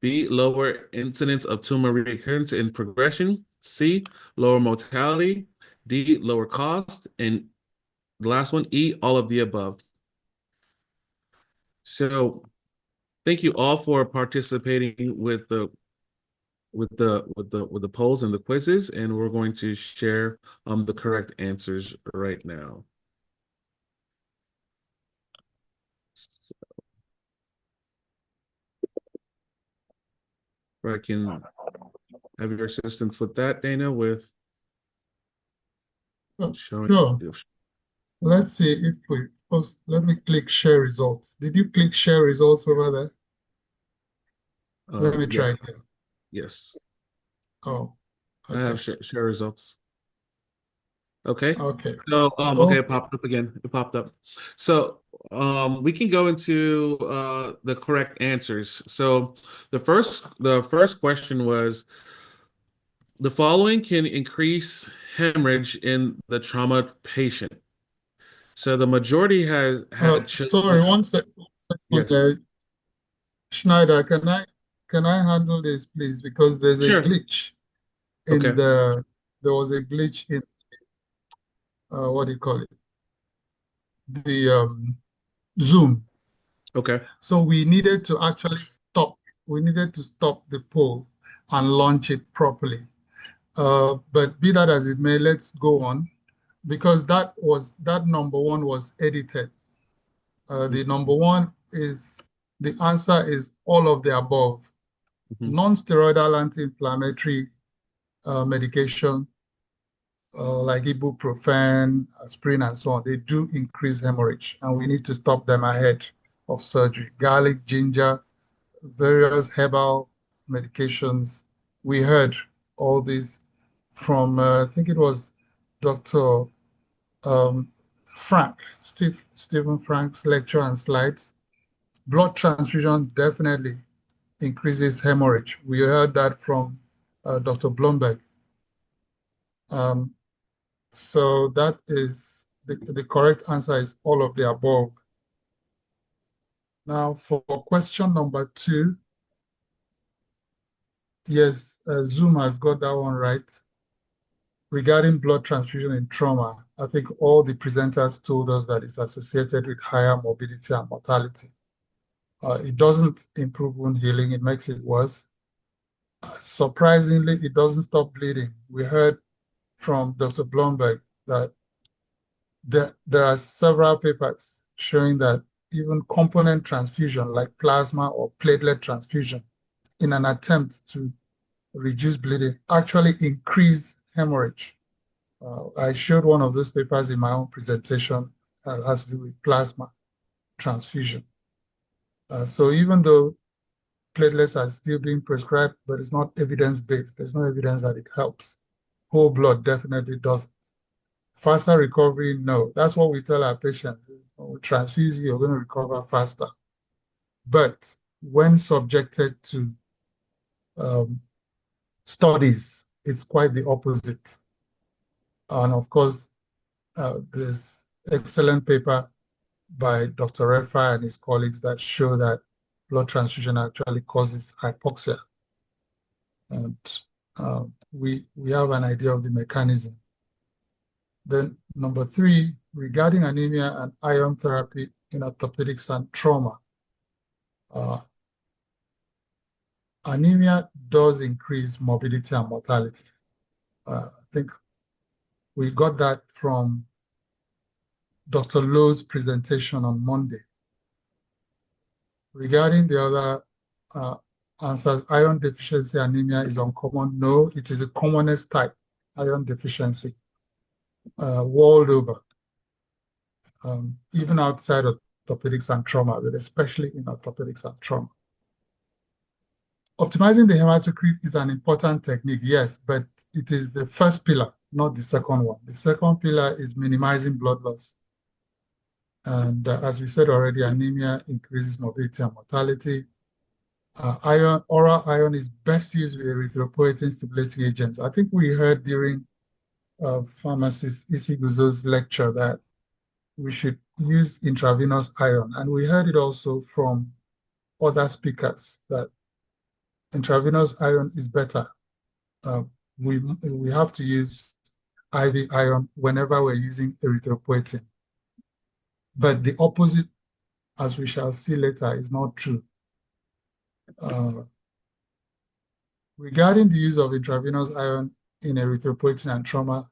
B, lower incidence of tumor recurrence and progression. C, lower mortality. D, lower cost. And the last one, E, all of the above. So thank you all for participating with the polls and the quizzes, and we're going to share the correct answers right now. I can have your assistance with that, Dana, with showing. Sure. Let's see if we post. Let me click share results. Did you click share results over there? Let me try again. Yes. Oh, okay. I have share results. Okay. Okay. So okay, it popped up again. It popped up. So we can go into the correct answers. So the first question was, the following can increase hemorrhage in the trauma patient. So the majority had sorry, one second. Yes. Schneider, can I handle this, please? Because there's a glitch in there was a glitch in what do you call it? The Zoom. Okay. So we needed to actually stop. We needed to stop the poll and launch it properly. But be that as it may, let's go on, because that number one was edited. The number one is, the answer is all of the above. Non-steroidal anti-inflammatory medication like ibuprofen, aspirin, and so on, they do increase hemorrhage, and we need to stop them ahead of surgery. Garlic, ginger, various herbal medications. We heard all these from, I think it was Dr. Stephen Frank's lecture and slides. Blood transfusion definitely increases hemorrhage. We heard that from Dr. Blomberg. So that is the correct answer is all of the above. Now for question number 2, yes, Zoom has got that one right. Regarding blood transfusion in trauma, I think all the presenters told us that it's associated with higher morbidity and mortality. It doesn't improve wound healing, it makes it worse. Surprisingly, it doesn't stop bleeding. We heard from Dr. Blomberg that there are several papers showing that even component transfusion like plasma or platelet transfusion in an attempt to reduce bleeding actually increase hemorrhage. I showed one of those papers in my own presentation. It has to do with plasma transfusion. So even though platelets are still being prescribed, but it's not evidence-based, there's no evidence that it helps. Whole blood definitely doesn't. Faster recovery, no. That's what we tell our patients. When we transfuse you, you're going to recover faster. But when subjected to studies, it's quite the opposite. And of course, this excellent paper by Dr. Refa and his colleagues that show that blood transfusion actually causes hypoxia. And we have an idea of the mechanism. Then number 3, regarding anemia and iron therapy in orthopedics and trauma. Anemia does increase morbidity and mortality. I think we got that from Dr. Lowe's presentation on Monday. Regarding the other answers, iron deficiency anemia is uncommon. No, it is the commonest type, iron deficiency, world over, even outside of orthopedics and trauma, but especially in orthopedics and trauma. Optimizing the hematocrit is an important technique, yes, but it is the first pillar, not the second one. The second pillar is minimizing blood loss. And as we said already, anemia increases morbidity and mortality. Oral iron is best used with erythropoietin stimulating agents. I think we heard during pharmacist Isi Guzo's lecture that we should use intravenous iron. And we heard it also from other speakers that intravenous iron is better. We have to use IV iron whenever we're using erythropoietin. But the opposite, as we shall see later, is not true. Regarding the use of intravenous iron in erythropoietin and trauma,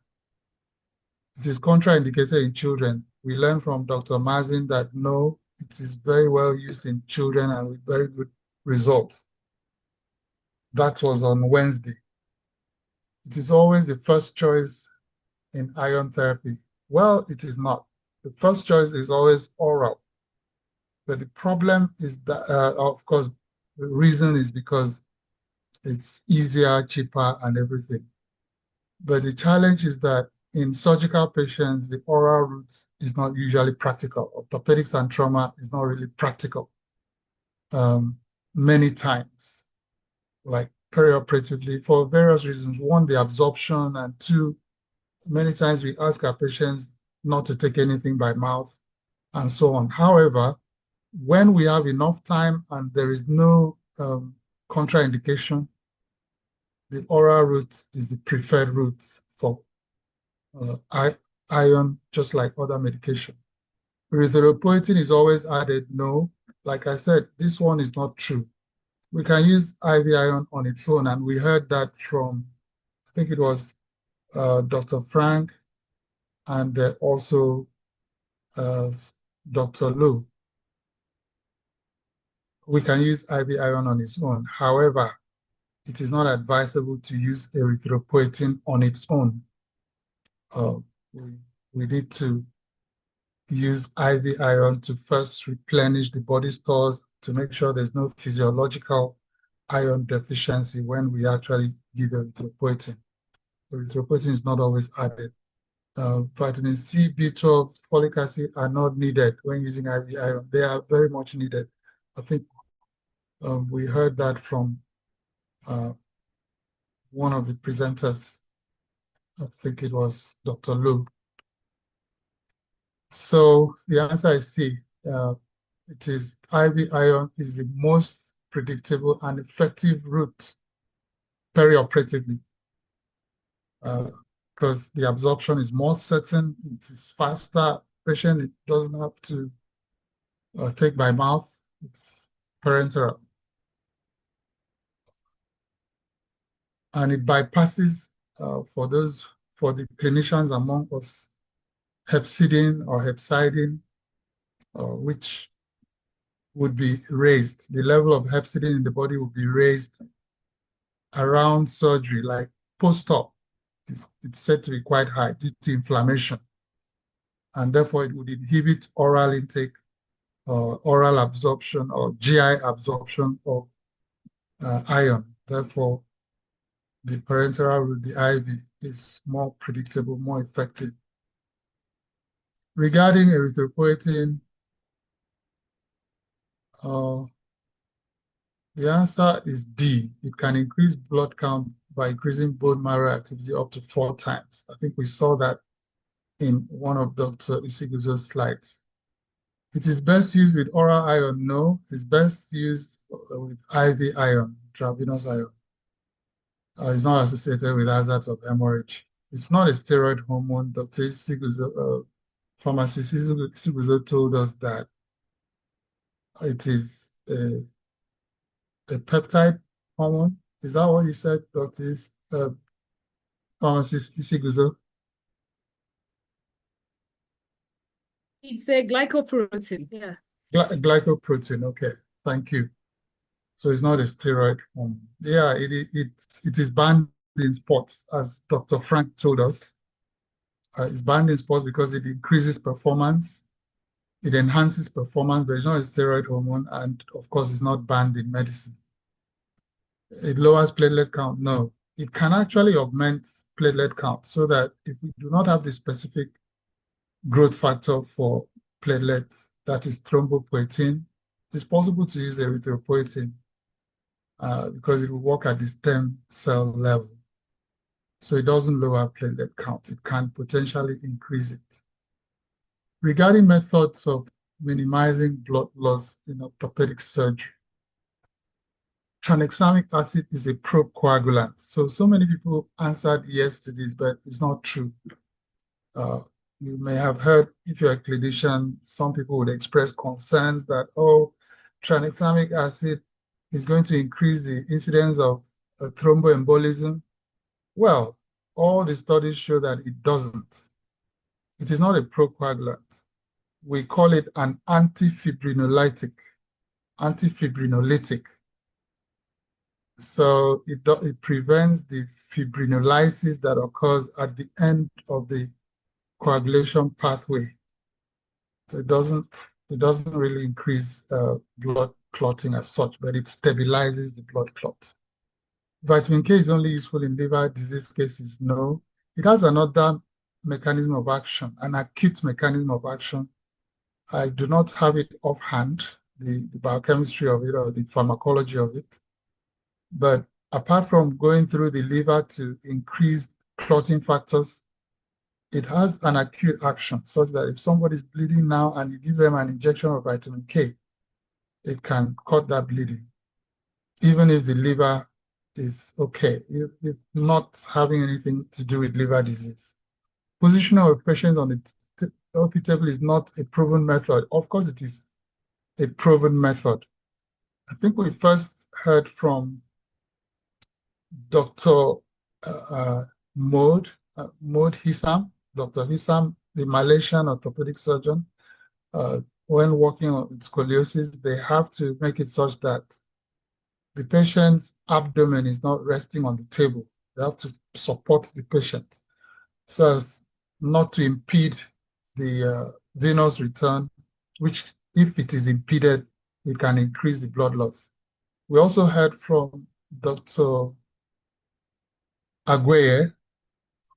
it is contraindicated in children. We learned from Dr. Mazin that no, it is very well used in children and with very good results. That was on Wednesday. It is always the first choice in iron therapy. Well, it is not. The first choice is always oral. But the problem is that, of course, the reason is because it's easier, cheaper, and everything. But the challenge is that in surgical patients, the oral route is not usually practical. Orthopedics and trauma is not really practical many times, like perioperatively, for various reasons. One, the absorption, and 2, many times we ask our patients not to take anything by mouth, and so on. However, when we have enough time and there is no contraindication, the oral route is the preferred route for iron, just like other medication. Erythropoietin is always added. No, like I said, this one is not true. We can use IV iron on its own, and we heard that from, I think it was Dr. Frank and also Dr. Lou. We can use IV iron on its own. However, it is not advisable to use erythropoietin on its own. We need to use IV iron to first replenish the body stores to make sure there's no physiological iron deficiency when we actually give erythropoietin. Erythropoietin is not always added. Vitamin C, B12, folic acid are not needed when using IV iron. They are very much needed. I think we heard that from one of the presenters. I think it was Dr. Lou. So the answer is C. It is IV iron is the most predictable and effective route perioperatively, because the absorption is more certain, it is faster. Patient, it doesn't have to take by mouth, it's parenteral. And it bypasses, for the clinicians among us, hepcidin or hepcidin, which would be raised. The level of hepcidin in the body would be raised around surgery, like post-op. It's said to be quite high due to inflammation. And therefore, it would inhibit oral intake, oral absorption, or GI absorption of iron. Therefore, the parenteral route, the IV, is more predictable, more effective. Regarding erythropoietin, the answer is D. It can increase blood count by increasing bone marrow activity up to 4 times. I think we saw that in one of Dr. Isiguzo's slides. It is best used with oral iron. No, it's best used with IV iron, intravenous iron. It's not associated with hazards of hemorrhage. It's not a steroid hormone. Dr. Isiguzo, pharmacist Isiguzo told us that it is a peptide hormone. Is that what you said, Dr. Pharmacist Isiguzo? It's a glycoprotein, yeah. Glycoprotein, okay, thank you. So it's not a steroid hormone. Yeah, it is banned in sports, as Dr. Frank told us. It's banned in sports because it increases performance, it enhances performance, but it's not a steroid hormone, and of course, it's not banned in medicine. It lowers platelet count. No, it can actually augment platelet count, so that if we do not have the specific growth factor for platelets, that is thrombopoietin, it's possible to use erythropoietin because it will work at the stem cell level. So it doesn't lower platelet count. It can potentially increase it. Regarding methods of minimizing blood loss in orthopedic surgery, tranexamic acid is a procoagulant. So many people answered yes to this, but it's not true. You may have heard, if you're a clinician, some people would express concerns that, oh, tranexamic acid is going to increase the incidence of thromboembolism. Well, all the studies show that it doesn't. It is not a procoagulant. We call it an antifibrinolytic. So it prevents the fibrinolysis that occurs at the end of the coagulation pathway. So it doesn't really increase blood clotting as such, but it stabilizes the blood clot. Vitamin K is only useful in liver disease cases. No, it has another mechanism of action, an acute mechanism of action. I do not have it offhand, the biochemistry of it or the pharmacology of it. But apart from going through the liver to increase clotting factors, it has an acute action such that if somebody's bleeding now and you give them an injection of vitamin K, it can cut that bleeding, even if the liver is okay, if not having anything to do with liver disease. Positioning of patients on the OP table is not a proven method. Of course, it is a proven method. I think we first heard from Dr. Mode Hissam, Dr. Hissam, the Malaysian orthopedic surgeon. When working on scoliosis, they have to make it such that the patient's abdomen is not resting on the table. They have to support the patient so as not to impede the venous return, which if it is impeded, it can increase the blood loss. We also heard from Dr. Aguirre,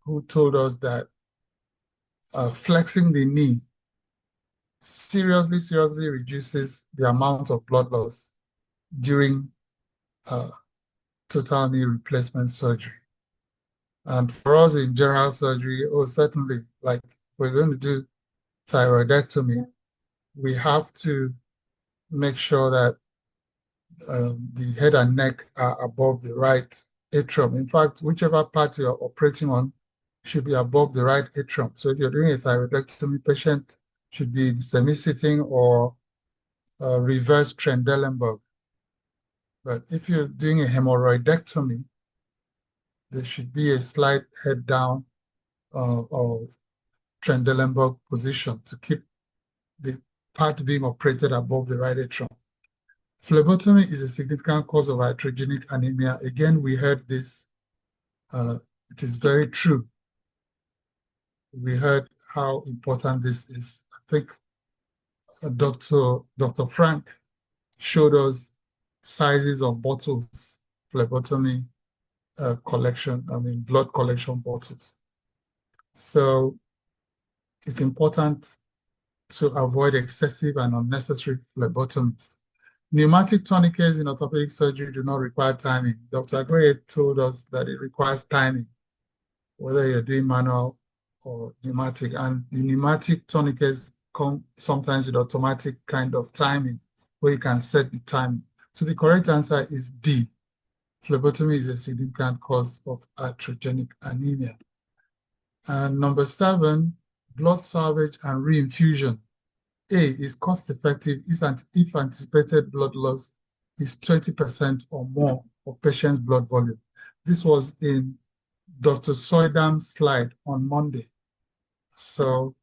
who told us that flexing the knee seriously reduces the amount of blood loss during total knee replacement surgery. And for us in general surgery, certainly, like we're going to do thyroidectomy, we have to make sure that the head and neck are above the right atrium. In fact, whichever part you're operating on should be above the right atrium. So if you're doing a thyroidectomy, patient should be semi-sitting or reverse Trendelenburg. But if you're doing a hemorrhoidectomy, there should be a slight head down or Trendelenburg position to keep the part being operated above the right atrium. Phlebotomy is a significant cause of iatrogenic anemia. Again, we heard this. It is very true. We heard how important this is. I think Dr. Frank showed us sizes of bottles, phlebotomy blood collection bottles. So it's important to avoid excessive and unnecessary phlebotomies. Pneumatic tourniquets in orthopedic surgery do not require timing. Dr. Aguirre told us that it requires timing, whether you're doing manual or pneumatic. And the pneumatic tourniquets come sometimes with automatic kind of timing, where you can set the time. So the correct answer is D. Phlebotomy is a significant cause of iatrogenic anemia. And number 7, blood salvage and reinfusion. A is cost effective if anticipated blood loss is 20% or more of patient's blood volume. This was in Dr. Soydam's slide on Monday. So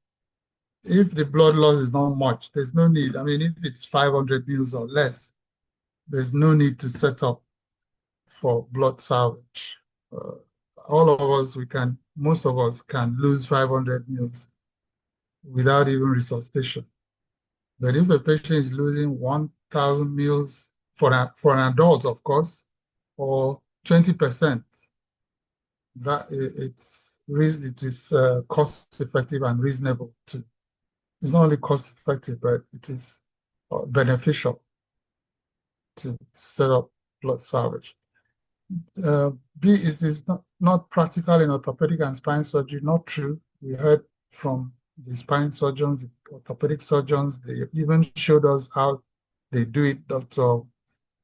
if the blood loss is not much, there's no need. I mean, if it's 500 mils or less, there's no need to set up for blood salvage. All of us, most of us can lose 500 mils without even resuscitation. But if a patient is losing 1,000 mils for an adult, of course, or 20%, that it is cost effective and reasonable too. It's not only cost effective, but it is beneficial to set up blood salvage. B, it is not practical in orthopedic and spine surgery. Not true. We heard from the spine surgeons, the orthopedic surgeons, they even showed us how they do it. Dr.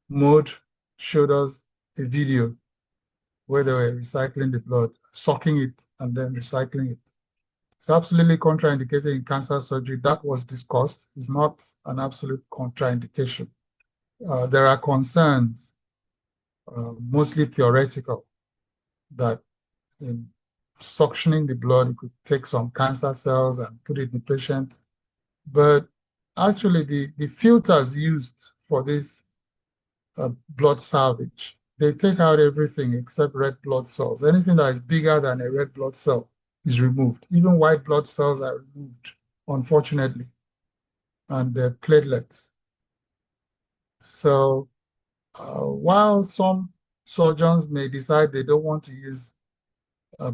Mode showed us a video where they were recycling the blood, sucking it, and then recycling it. It's absolutely contraindicated in cancer surgery. That was discussed. It's not an absolute contraindication. There are concerns, mostly theoretical, that in suctioning the blood, you could take some cancer cells and put it in the patient. But actually, the filters used for this blood salvage, they take out everything except red blood cells. Anything that is bigger than a red blood cell is removed. Even white blood cells are removed, unfortunately, and the platelets. So while some surgeons may decide they don't want to use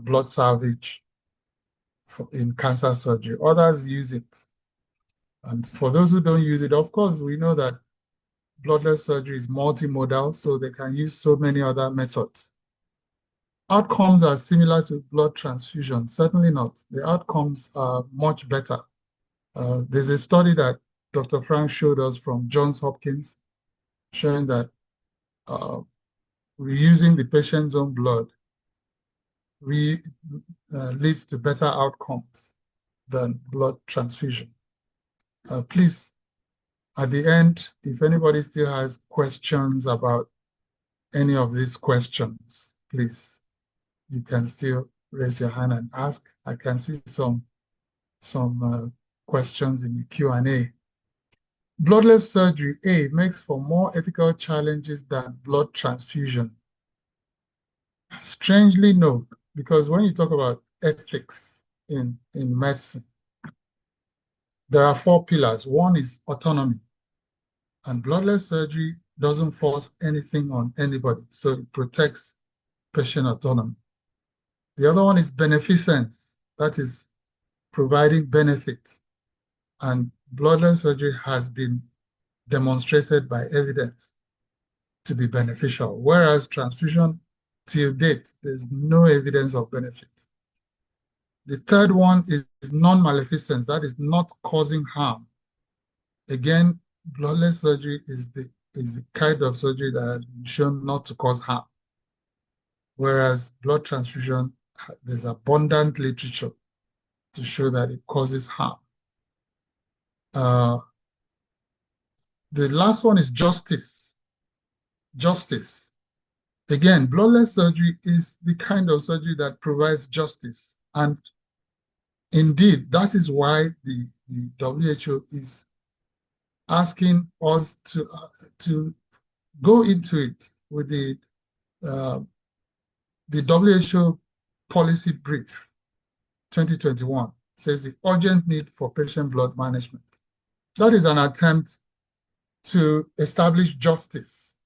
blood salvage in cancer surgery, others use it. And for those who don't use it, of course, we know that bloodless surgery is multimodal, so they can use so many other methods. Outcomes are similar to blood transfusion, certainly not. The outcomes are much better. There's a study that Dr. Frank showed us from Johns Hopkins showing that reusing the patient's own blood leads to better outcomes than blood transfusion. Please At the end, if anybody still has questions about any of these questions, please, you can still raise your hand and ask. I can see some questions in the Q&A. Bloodless surgery, A, makes for more ethical challenges than blood transfusion. Strangely, no, because when you talk about ethics in medicine, there are 4 pillars. One is autonomy, and bloodless surgery doesn't force anything on anybody, so it protects patient autonomy. The other one is beneficence, that is providing benefit, and bloodless surgery has been demonstrated by evidence to be beneficial, whereas transfusion, till date, there's no evidence of benefit. The third one is non-maleficence, that is not causing harm. Again, bloodless surgery is the kind of surgery that has been shown not to cause harm, whereas blood transfusion, there's abundant literature to show that it causes harm. The last one is justice. Justice. Again, bloodless surgery is the kind of surgery that provides justice. And indeed, that is why the WHO is asking us to go into it with the WHO policy brief 2021 says the urgent need for patient blood management. That is an attempt to establish justice,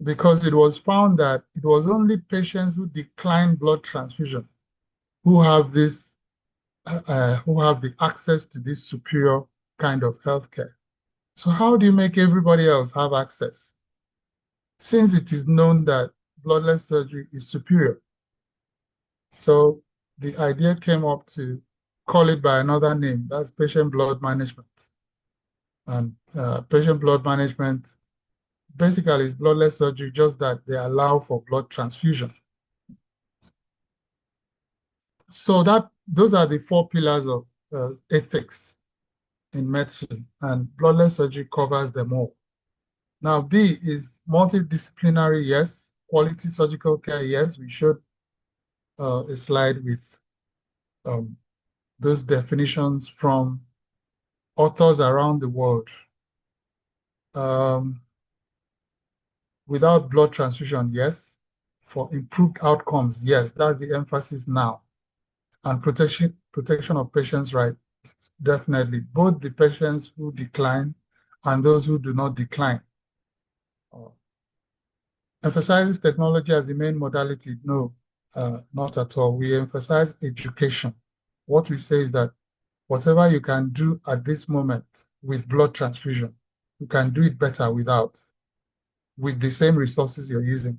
because it was found that it was only patients who decline blood transfusion who have this, who have the access to this superior kind of healthcare. So how do you make everybody else have access, since it is known that bloodless surgery is superior? So the idea came up to call it by another name, that's patient blood management. And patient blood management basically is bloodless surgery, just that they allow for blood transfusion. So those are the 4 pillars of ethics in medicine, and bloodless surgery covers them all. Now, B is multidisciplinary, yes. Quality surgical care, yes. We showed a slide with those definitions from authors around the world. Without blood transfusion, yes. For improved outcomes, yes. That's the emphasis now. And protection of patients' rights, definitely. Both the patients who decline and those who do not decline. Emphasizes technology as the main modality? No, not at all. We emphasize education. What we say is that whatever you can do at this moment with blood transfusion, you can do it better without, with the same resources you're using.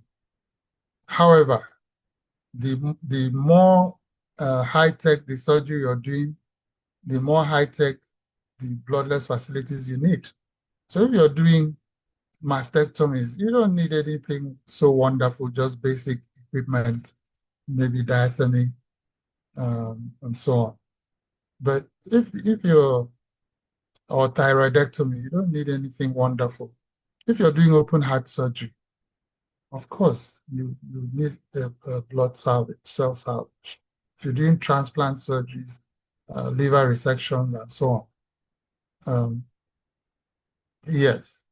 However, the more high-tech the surgery you're doing, the more high-tech the bloodless facilities you need. So if you're doing mastectomies, you don't need anything so wonderful, just basic equipment, maybe diathermy, and so on. But if you're, or thyroidectomy, you don't need anything wonderful. If you're doing open heart surgery, of course, you need a blood salvage, cell salvage. If you're doing transplant surgeries, liver resections, and so on. Yes,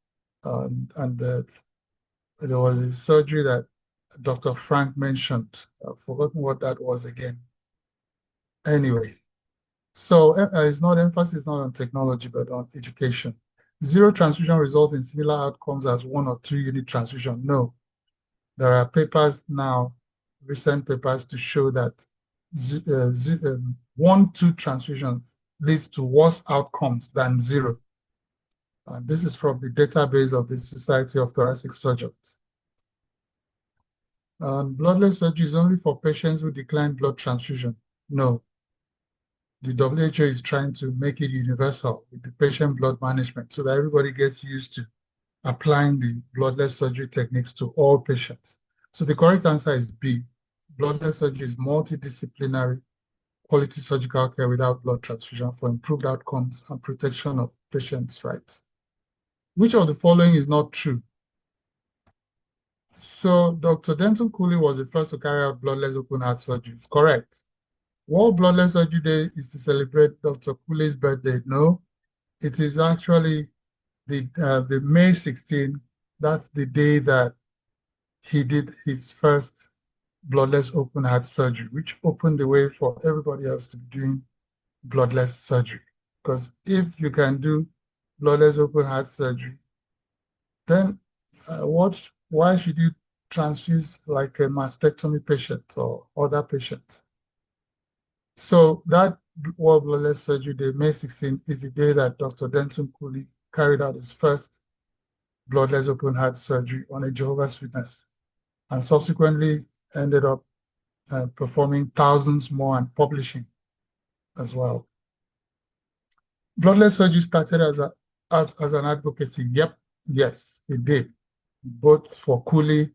and there was a surgery that Dr. Frank mentioned. I've forgotten what that was again. Anyway, so it's not emphasis not on technology, but on education. Zero transfusion results in similar outcomes as 1 or 2 unit transfusion. No, there are papers now, recent papers, to show that 1-2 transfusions leads to worse outcomes than 0. This is from the database of the Society of Thoracic Surgeons. Bloodless surgery is only for patients who decline blood transfusion. No. The WHO is trying to make it universal with the patient blood management so that everybody gets used to applying the bloodless surgery techniques to all patients. So the correct answer is B. Bloodless surgery is multidisciplinary quality surgical care without blood transfusion for improved outcomes and protection of patients' rights. Which of the following is not true? So Dr. Denton Cooley was the first to carry out bloodless open heart surgery. It's correct. World Bloodless Surgery Day is to celebrate Dr. Cooley's birthday. No, it is actually the May 16th. That's the day that he did his first bloodless open heart surgery, which opened the way for everybody else to be doing bloodless surgery. Because if you can do bloodless open heart surgery, then why should you transfuse like a mastectomy patient or other patients? So that World Bloodless Surgery Day, May 16, is the day that Dr. Denton Cooley carried out his first bloodless open heart surgery on a Jehovah's Witness, and subsequently ended up performing thousands more and publishing as well. Bloodless surgery started as an advocacy. Yep, yes, it did, both for Cooley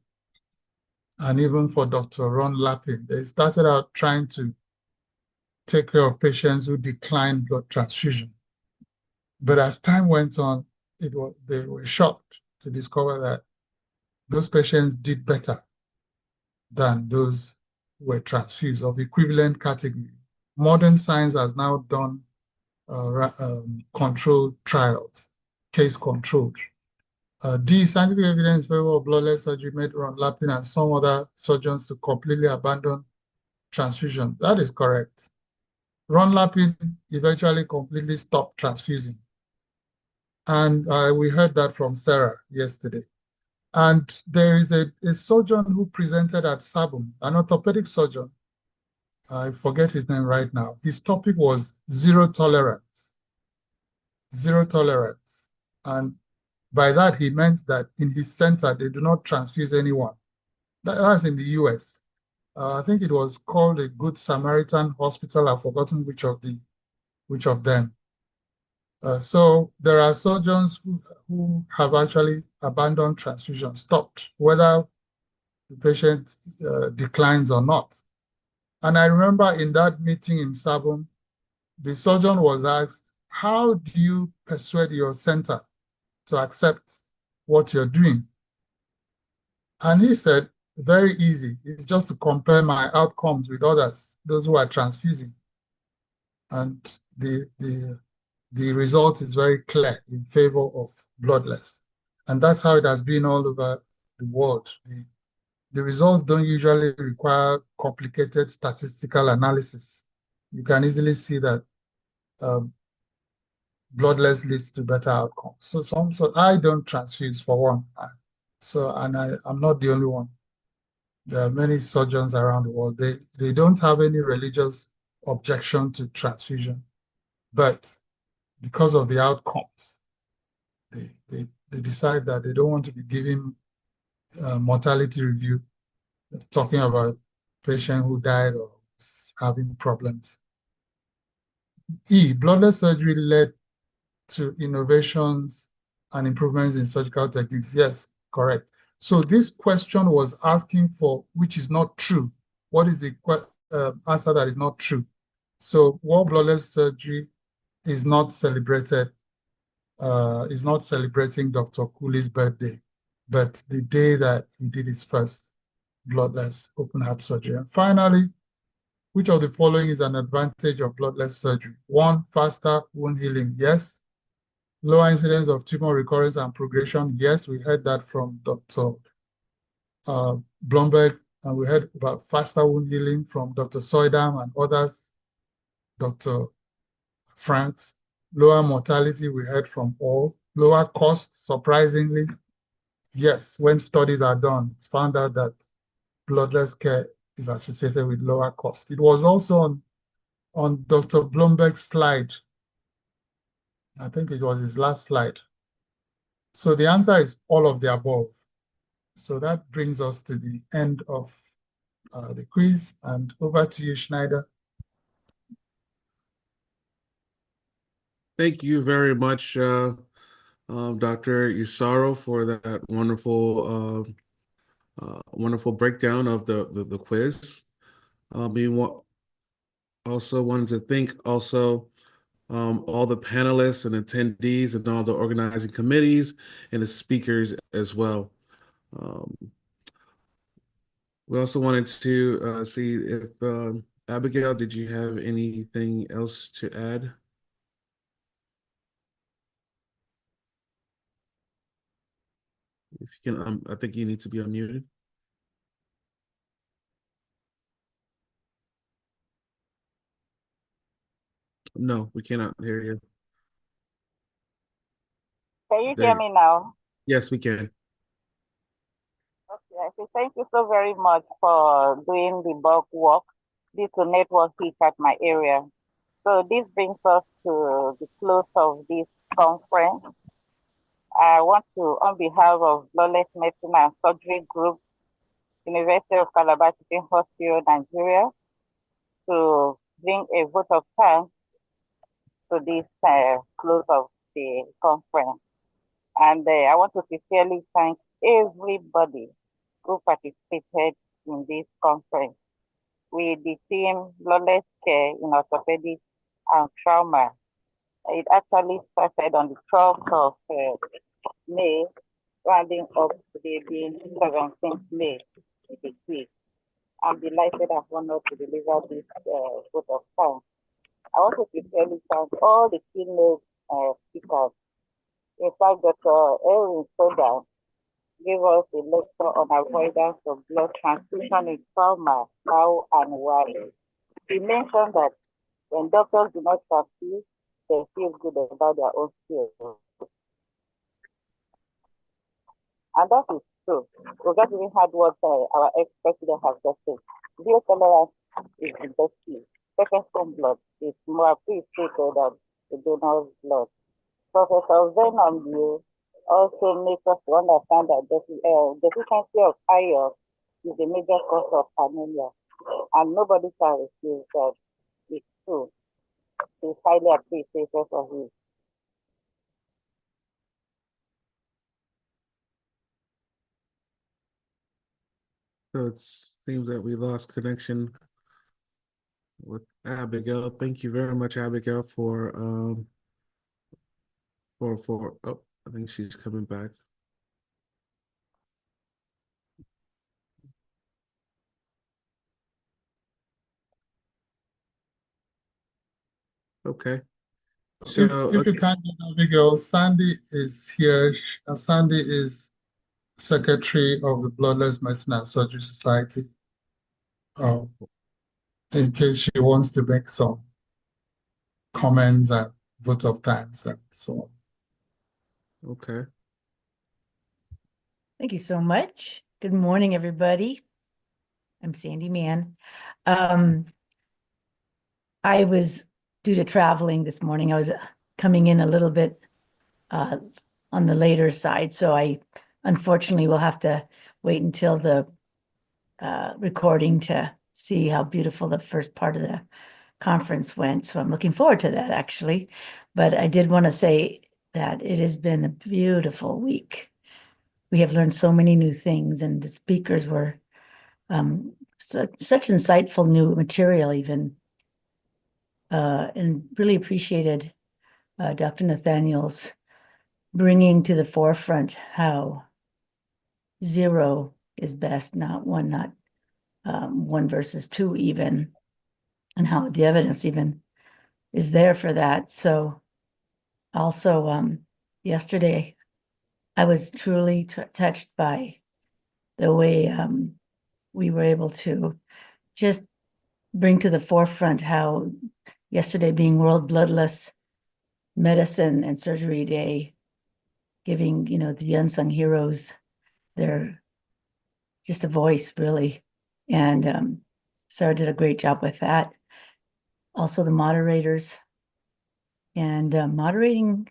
and even for Dr. Ron Lappin. They started out trying to take care of patients who declined blood transfusion. But as time went on, they were shocked to discover that those patients did better than those who were transfused of equivalent category. Modern science has now done controlled trials, case controlled. Scientific evidence in favor of bloodless surgery made Ron Lappin and some other surgeons to completely abandon transfusion. That is correct. Ron Lappin eventually completely stopped transfusing. And we heard that from Sarah yesterday. And there is a surgeon who presented at SABUM, an orthopedic surgeon. I forget his name right now. His topic was zero tolerance. Zero tolerance. And by that, he meant that in his center, they do not transfuse anyone. That was in the US. I think it was called a Good Samaritan Hospital. I've forgotten which of them. So there are surgeons who have actually abandoned transfusion, stopped, whether the patient declines or not. And I remember in that meeting in Sabum, the surgeon was asked, how do you persuade your center to accept what you're doing? And he said, very easy. It's just to compare my outcomes with others, those who are transfusing. And the result is very clear in favor of bloodless. And that's how it has been all over the world. The results don't usually require complicated statistical analysis. You can easily see that bloodless leads to better outcomes. So I don't transfuse for one. I'm not the only one. There are many surgeons around the world. They don't have any religious objection to transfusion, but because of the outcomes, they decide that they don't want to be giving mortality review, talking about patient who died or having problems. Bloodless surgery led to innovations and improvements in surgical techniques. Yes, correct. So this question was asking for which is not true. What is the answer that is not true? So World Bloodless Surgery is not celebrating Dr. Cooley's birthday, but the day that he did his first bloodless open heart surgery. And finally, which of the following is an advantage of bloodless surgery? 1, faster wound healing. Yes. Lower incidence of tumor recurrence and progression. Yes, we heard that from Dr. Blomberg, and we heard about faster wound healing from Dr. Soydam and others, Dr. Franks. Lower mortality, we heard from all. Lower cost, surprisingly. Yes, when studies are done, it's found out that bloodless care is associated with lower cost. It was also on Dr. Blomberg's slide. I think it was his last slide. So the answer is all of the above. So that brings us to the end of the quiz, and over to you, Schneider. Thank you very much, Dr. Isaro, for that wonderful breakdown of the quiz. We also wanted to thank all the panelists and attendees and all the organizing committees and the speakers as well. We also wanted to see if Abigail, did you have anything else to add? If you can, I think you need to be unmuted. No, we cannot hear you. Can you There hear you- me now? Yes, we can. Okay, I say thank you so very much for doing the bulk work due to network hit at my area. So this brings us to the close of this conference. I want to, on behalf of Bloodless Medicine and Surgery Group, University of Calabar Teaching Hospital, Nigeria, to bring a vote of thanks to this close of the conference. And I want to sincerely thank everybody who participated in this conference. With the team Bloodless Care in Orthopaedics and Trauma, it actually started on the 12th of May, rounding up today being 17th May this week. I'm delighted and honored to deliver this vote of thanks. I want to sincerely thank all the keynote speakers. In fact, Dr. Erin Soda gave us a lecture on avoidance of blood transfusion in trauma, how and why. He mentioned that when doctors do not transfuse, they feel good about their own skills. And that is true. We just even had what our ex-president has just said. Zero tolerance is the best key. Second stone blood is more appreciated than the donor's blood. Professor Zenon also makes us understand that deficiency of iron is a major cause of anemia, and nobody can refuse that. It's true. He's highly appreciated for his. So it seems that we lost connection with Abigail. Thank you very much, Abigail, for oh, I think she's coming back. Okay. So If you can't get Abigail, Sandy is here. Sandy is Secretary of the Bloodless Medicine and Surgery Society. In case she wants to make some comments and vote of thanks and so on. okay. Thank you so much. Good morning, everybody. I'm Sandy Mann. I was due to traveling this morning. I was coming in a little bit on the later side, so I unfortunately will have to wait until the recording to see how beautiful the first part of the conference went. So I'm looking forward to that, actually. But I did want to say that it has been a beautiful week. We have learned so many new things, and the speakers were such insightful new material even, and really appreciated Dr. Nathaniel's bringing to the forefront how zero is best, not one versus two even, and how the evidence even is there for that. So also yesterday, I was truly touched by the way we were able to just bring to the forefront how yesterday being World Bloodless Medicine and Surgery Day, giving, the unsung heroes their just a voice, really. And Sarah did a great job with that. Also the moderators. And moderating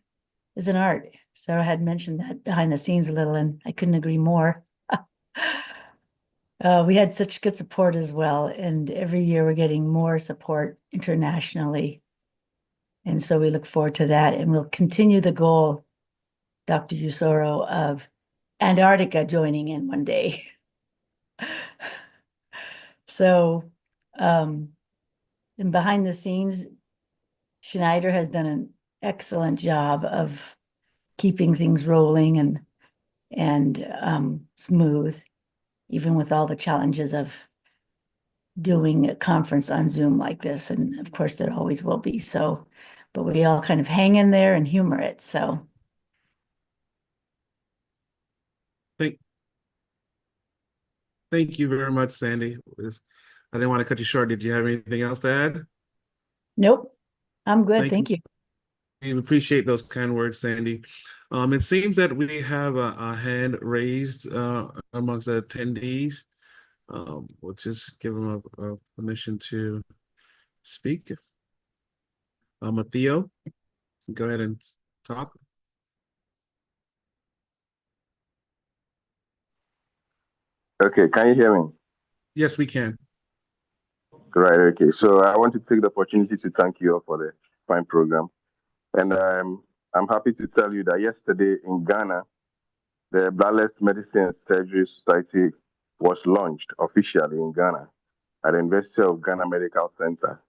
is an art. Sarah had mentioned that behind the scenes a little, and I couldn't agree more. We had such good support as well, and every year we're getting more support internationally. And so we look forward to that, and we'll continue the goal, Dr. Usoro, of Antarctica joining in one day. So, and behind the scenes, Schneider has done an excellent job of keeping things rolling and smooth, even with all the challenges of doing a conference on Zoom like this. And of course, there always will be. So, but we all kind of hang in there and humor it. So. Thank you very much, Sandy. I didn't want to cut you short. Did you have anything else to add? Nope, I'm good. Thank you. We appreciate those kind words, Sandy. It seems that we have a hand raised amongst the attendees. We'll just give them a permission to speak. Matteo, go ahead and talk. Okay, can you hear me? Yes, we can. Right, okay. So I want to take the opportunity to thank you all for the fine program. And I'm happy to tell you that yesterday in Ghana, the Bloodless Medicine and Surgery Society was launched officially in Ghana at the University of Ghana Medical Center.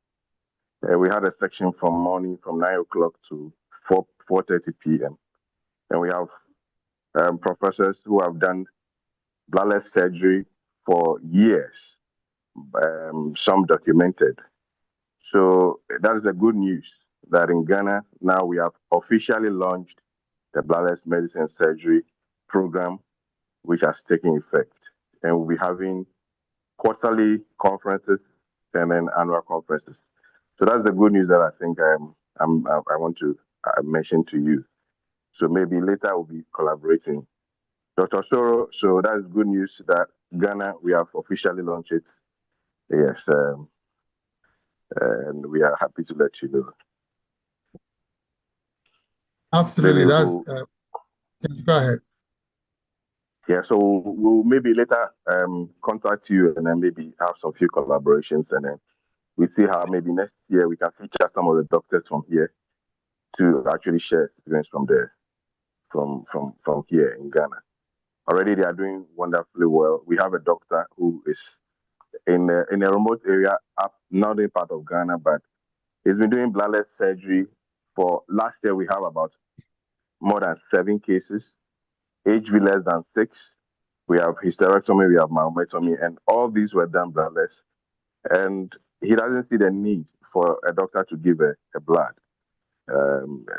We had a section from morning from 9 o'clock to 4:30 p.m. And we have professors who have done bloodless surgery for years, some documented. So that is the good news that in Ghana now we have officially launched the Bloodless Medicine Surgery program, which has taken effect. And we'll be having quarterly conferences and then annual conferences. So that's the good news that I think I want to mention to you. So maybe later we'll be collaborating. Dr. Soro, so that's good news that Ghana, we have officially launched it. Yes, and we are happy to let you know. Absolutely, that's, go ahead. Yeah, so we'll maybe later contact you and then maybe have some few collaborations, and then we see how maybe next year we can feature some of the doctors from here to actually share experience from there, from here in Ghana. Already they are doing wonderfully well. We have a doctor who is in a remote area up northern part of Ghana, but he's been doing bloodless surgery for last year. We have about more than 7 cases, HB less than 6. We have hysterectomy, we have myomectomy, and all these were done bloodless. And he doesn't see the need for a doctor to give a blood.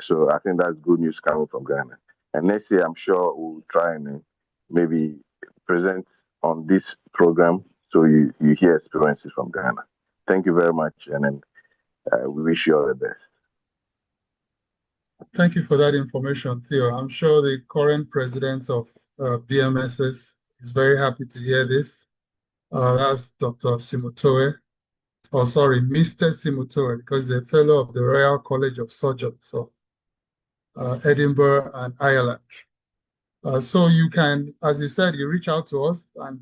So I think that's good news coming from Ghana. And next year, I'm sure we'll try and maybe present on this program so you hear experiences from Ghana. Thank you very much, and then we wish you all the best. Thank you for that information, Theo. I'm sure the current president of BMSS is very happy to hear this. That's Dr. Simutoe. Oh, sorry, Mr. Simutoe, because he's a fellow of the Royal College of Surgeons of Edinburgh and Ireland. So you can, as you said, you reach out to us, and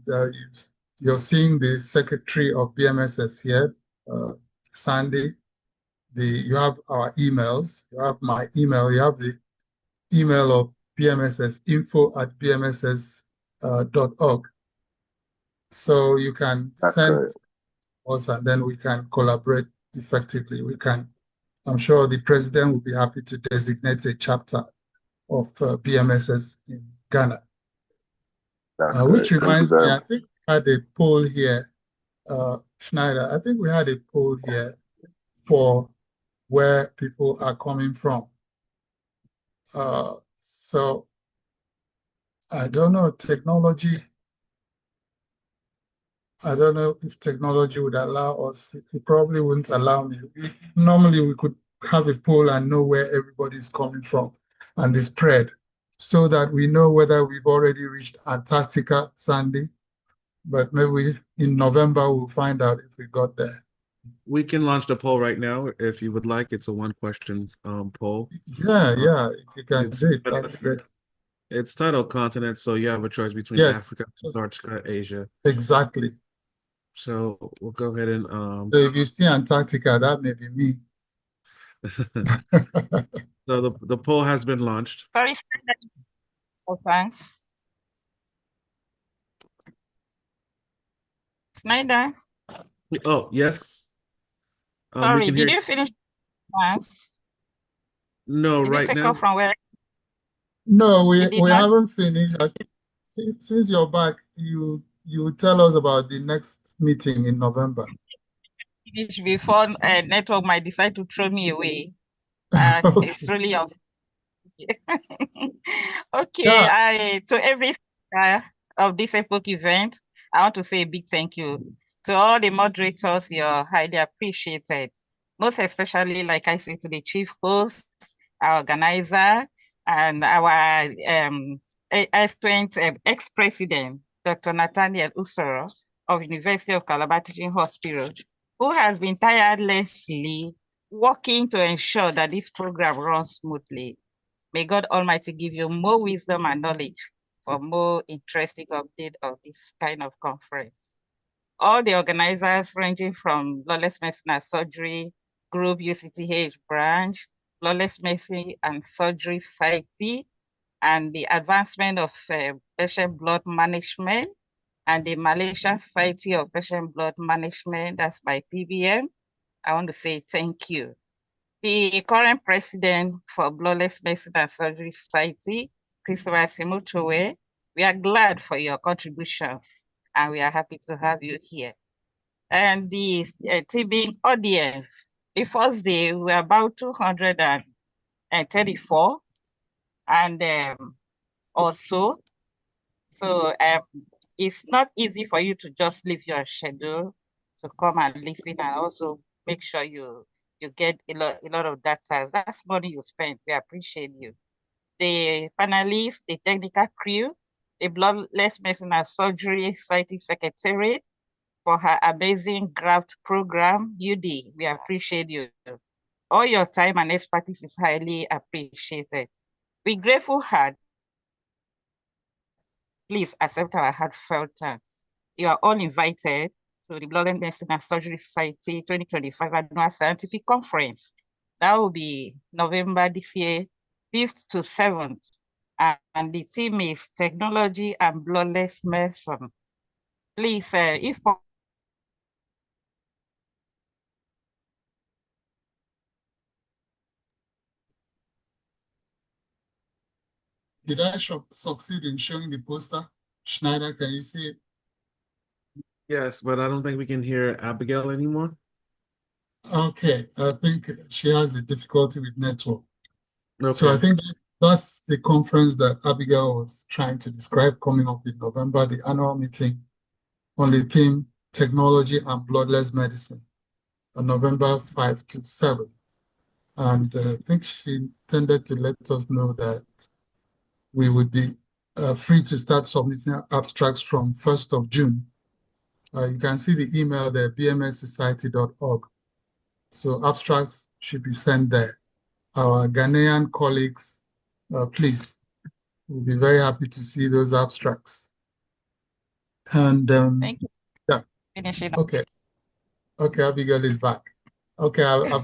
you're seeing the secretary of BMSS here, Sandy. You have our emails, you have my email, you have the email of BMSS, info@bmss.org. So you can send us, and then we can collaborate effectively. I'm sure the president will be happy to designate a chapter of BMSS in Ghana. Which reminds me, I think we had a poll here, Schneider, I think we had a poll here for where people are coming from. So I don't know, I don't know if technology would allow us. It probably wouldn't allow me. Normally we could have a poll and know where everybody's coming from and the spread, so that we know whether we've already reached Antarctica, Sandy. But maybe in November we'll find out if we got there. We can launch the poll right now if you would like. It's a 1-question poll. Yeah, if you can do it, that's great. It's titled Continent, so you have a choice between Africa, Antarctica, Asia. Exactly. So we'll go ahead and so if you see Antarctica, that may be me. So the poll has been launched. Sorry, oh, thanks. Snyder. Oh, yes. Sorry, did you finish? once. No, Did you right take now. off from where? No, You did we not haven't finished. I think since you're back, you will tell us about the next meeting in November. finish before network might decide to throw me away. Okay. It's really unfair. Okay, Yeah. to every speaker of this epoch event, I want to say a big thank you to all the moderators. You're highly appreciated. Most especially, like I said, to the chief host, our organizer, and our ex-president, Dr. Nathaniel Usoro of University of Calabar Teaching Hospital, who has been tirelessly working to ensure that this program runs smoothly. May God Almighty give you more wisdom and knowledge for more interesting update of this kind of conference. All the organizers ranging from Bloodless Medicine and Surgery Group, UCTH branch, Bloodless Medicine and Surgery Society, and the advancement of patient blood management, and the Malaysian Society of Patient Blood Management, that's by PBM. I want to say thank you. The current president for Bloodless Medicine and Surgery Society, Christopher Simutowe, we are glad for your contributions and we are happy to have you here. And the TB audience, the first day we were about 234 and also, so it's not easy for you to just leave your schedule to come and listen and also make sure you get a lot of data. That's money you spend. We appreciate you. The panelists, the technical crew, the Bloodless Medicine and Surgery Society Secretary for her amazing graft program, UD. We appreciate you. All your time and expertise is highly appreciated. With grateful heart, please accept our heartfelt thanks. You are all invited to the Bloodless Medicine and Surgery Society 2025 Annual Scientific Conference. That will be November this year, 5th to 7th. And the theme is Technology and Bloodless Medicine. Please, if Did I succeed in showing the poster? Schneider, can you see it? Yes, but I don't think we can hear Abigail anymore. Okay, I think she has a difficulty with network. Okay. So I think that's the conference that Abigail was trying to describe coming up in November, the annual meeting on the theme Technology and Bloodless Medicine on November 5 to 7. And I think she intended to let us know that we would be free to start submitting abstracts from 1st of June. You can see the email there, bmssociety.org. So abstracts should be sent there. Our Ghanaian colleagues, please, we'll be very happy to see those abstracts. And thank you. yeah, Finishing. okay, Abigail is back. Okay, I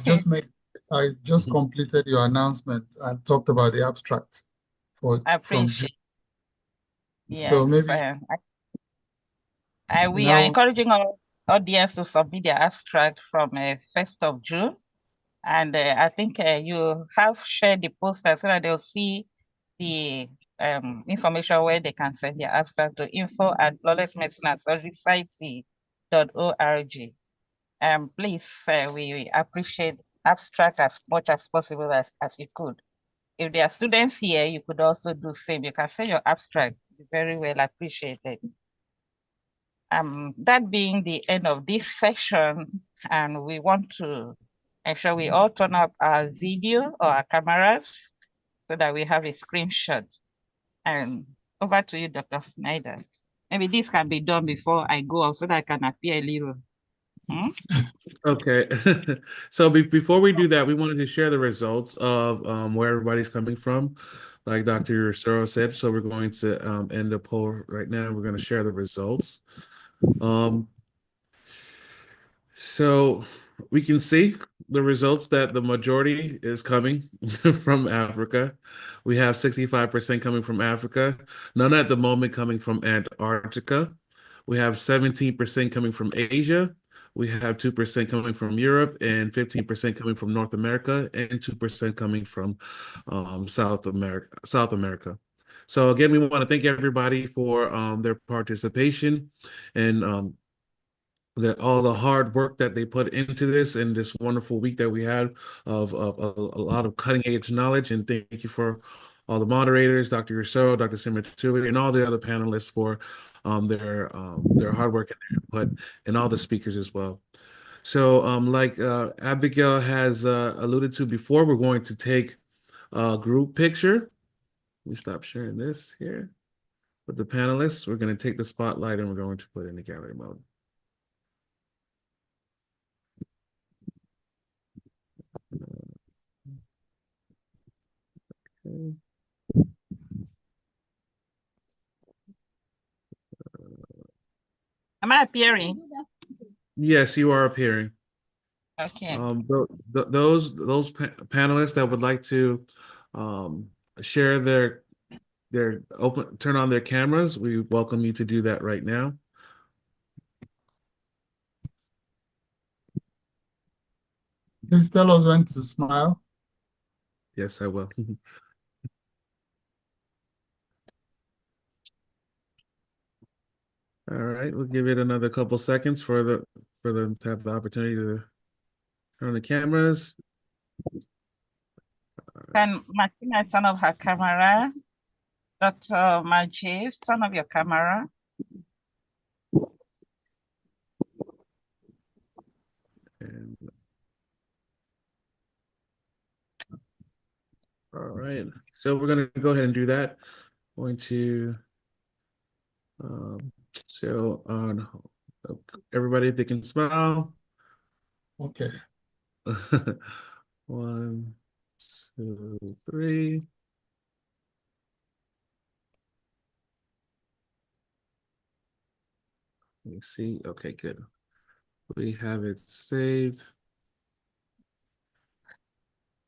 just completed your announcement and talked about the abstract I from June. appreciate. Yes, So maybe we are now, encouraging our audience to submit their abstract from 1st of June. And I think you have shared the poster so that they'll see the information where they can send their abstract to info@bloodlessmedicineandsurgerySociety.org. Please, we appreciate abstract as much as possible as you could. If there are students here, you could also do same. You can send your abstract. Very well appreciated. That being the end of this session, and we want to ensure we all turn up our video or our cameras so that we have a screenshot. And over to you, Dr. Snyder. Maybe this can be done before I go off so that I can appear a little. Okay. So before we do that, we wanted to share the results of where everybody's coming from, like Dr. Soro said. So we're going to end the poll right now. We're going to share the results. So we can see the results that the majority is coming from Africa. We have 65% coming from Africa, none at the moment coming from Antarctica. We have 17% coming from Asia. we have 2% coming from Europe and 15% coming from North America and 2% coming from South America. So again, we want to thank everybody for their participation and all the hard work that they put into this and this wonderful week that we had of a lot of cutting edge knowledge. And thank you for all the moderators, Dr. Rousseau, Dr. Simatui, and all the other panelists for their hard work and their input, and all the speakers as well. So like Abigail has alluded to before, we're going to take a group picture. Let me stop sharing this here with the panelists. We're going to take the spotlight and we're going to put it in the gallery mode. Okay. Am I appearing? Yes, you are appearing. Okay. Those panelists that would like to share their turn on their cameras, we welcome you to do that right now. Please tell us when to smile. Yes, I will. All right, we'll give it another couple seconds for them to have the opportunity to turn on the cameras. Can Martina turn off her camera? Dr. Majid, turn off your camera. And, all right, so we're going to go ahead and do that. Going to so on everybody, if they can smile. Okay. 1, 2, 3. Let me see. Okay, good. We have it saved.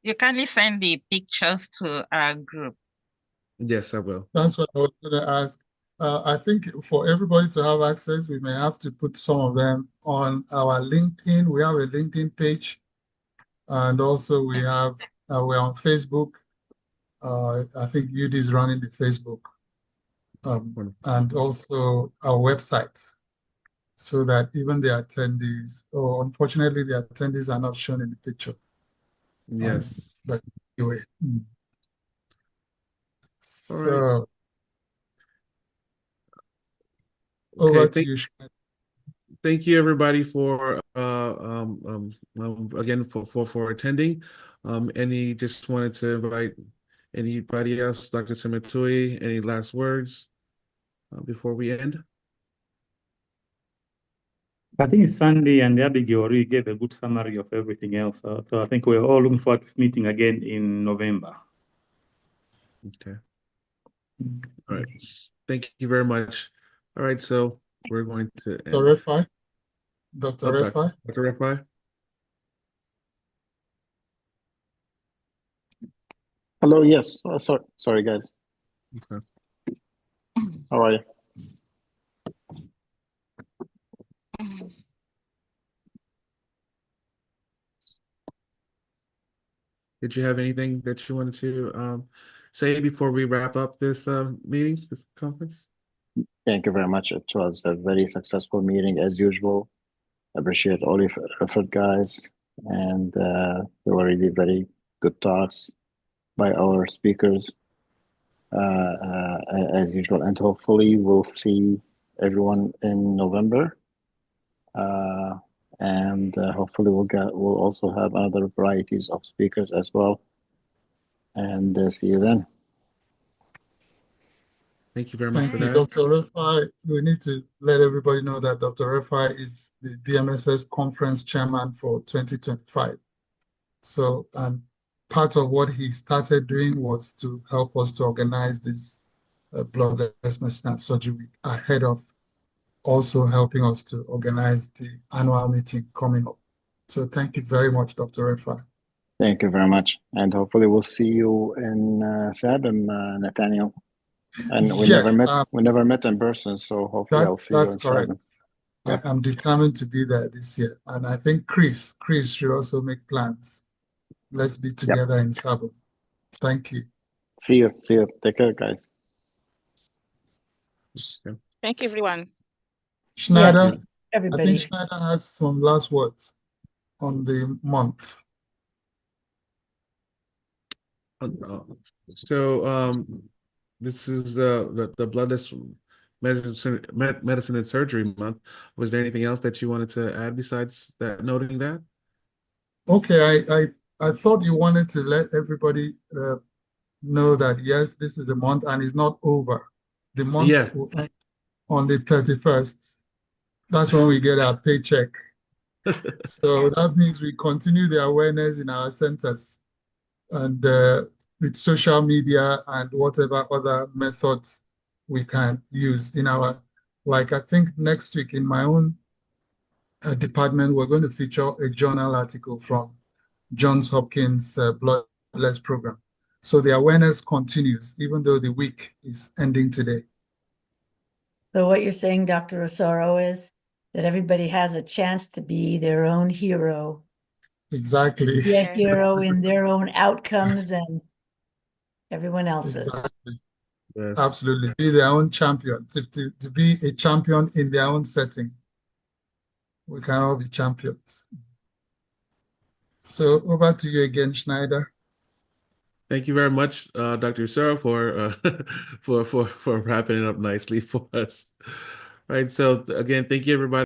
You kindly send the pictures to our group. Yes, I will. That's what I was going to ask. I think for everybody to have access, we may have to put some of them on our LinkedIn. We have a LinkedIn page, and also we have we're on Facebook. I think UD is running the Facebook, and also our website, so that even the attendees, or unfortunately, the attendees are not shown in the picture. Yes. But anyway. All So, right. over to you. Thank you, everybody, for again for attending. Just wanted to invite anybody else, Dr. Simatui, any last words before we end? I think Sandy and Abigail already gave a good summary of everything else. So I think we're all looking forward to meeting again in November. Okay. All right. Thank you very much. All right, so we're going to end. Dr. Refai? Dr. Refai? Hello, yes. Sorry, guys. Okay. How are you? Did you have anything that you wanted to say before we wrap up this meeting, this conference? Thank you very much. It was a very successful meeting as usual. Appreciate all your effort, guys. And there were really very good talks by our speakers as usual. And hopefully we'll see everyone in November. And hopefully we'll also have other varieties of speakers as well. And see you then. Thank you very much for that. Dr. Refai. We need to let everybody know that Dr. Refai is the BMSS conference chairman for 2025. So, and part of what he started doing was to help us to organize this Bloodless Medicine and Surgery Week ahead of also helping us to organize the annual meeting coming up. So thank you very much, Dr. Refai. Thank you very much. And hopefully we'll see you in Salem, Nathaniel. And we Yes, never met in person, so hopefully I'll see you in that's correct. Salem. I'm determined to be there this year. And I think Chris should also make plans. Let's be together in Sabo. Thank you. See you. Take care, guys. Thank you, everyone. Schneider, Yes, I everybody. think Schneider has some last words on the month. This is the Bloodless medicine and surgery month. Was there anything else that you wanted to add besides that, noting that? Okay, I thought you wanted to let everybody know that yes, this is the month and it's not over. The month will end on the 31st. That's when we get our paycheck. So that means we continue the awareness in our centers and with social media and whatever other methods we can use in our, like I think next week in my own department, we're going to feature a journal article from Johns Hopkins Bloodless program. So the awareness continues, even though the week is ending today. So what you're saying, Dr. Osoro, is that everybody has a chance to be their own hero. Exactly. Be a hero in their own outcomes and everyone else's. Exactly. Yes. Absolutely. Be their own champion. To be a champion in their own setting. We can all be champions. So over to you again, Schneider. Thank you very much, Dr. Usura, for wrapping it up nicely for us. Right. So again, thank you, everybody.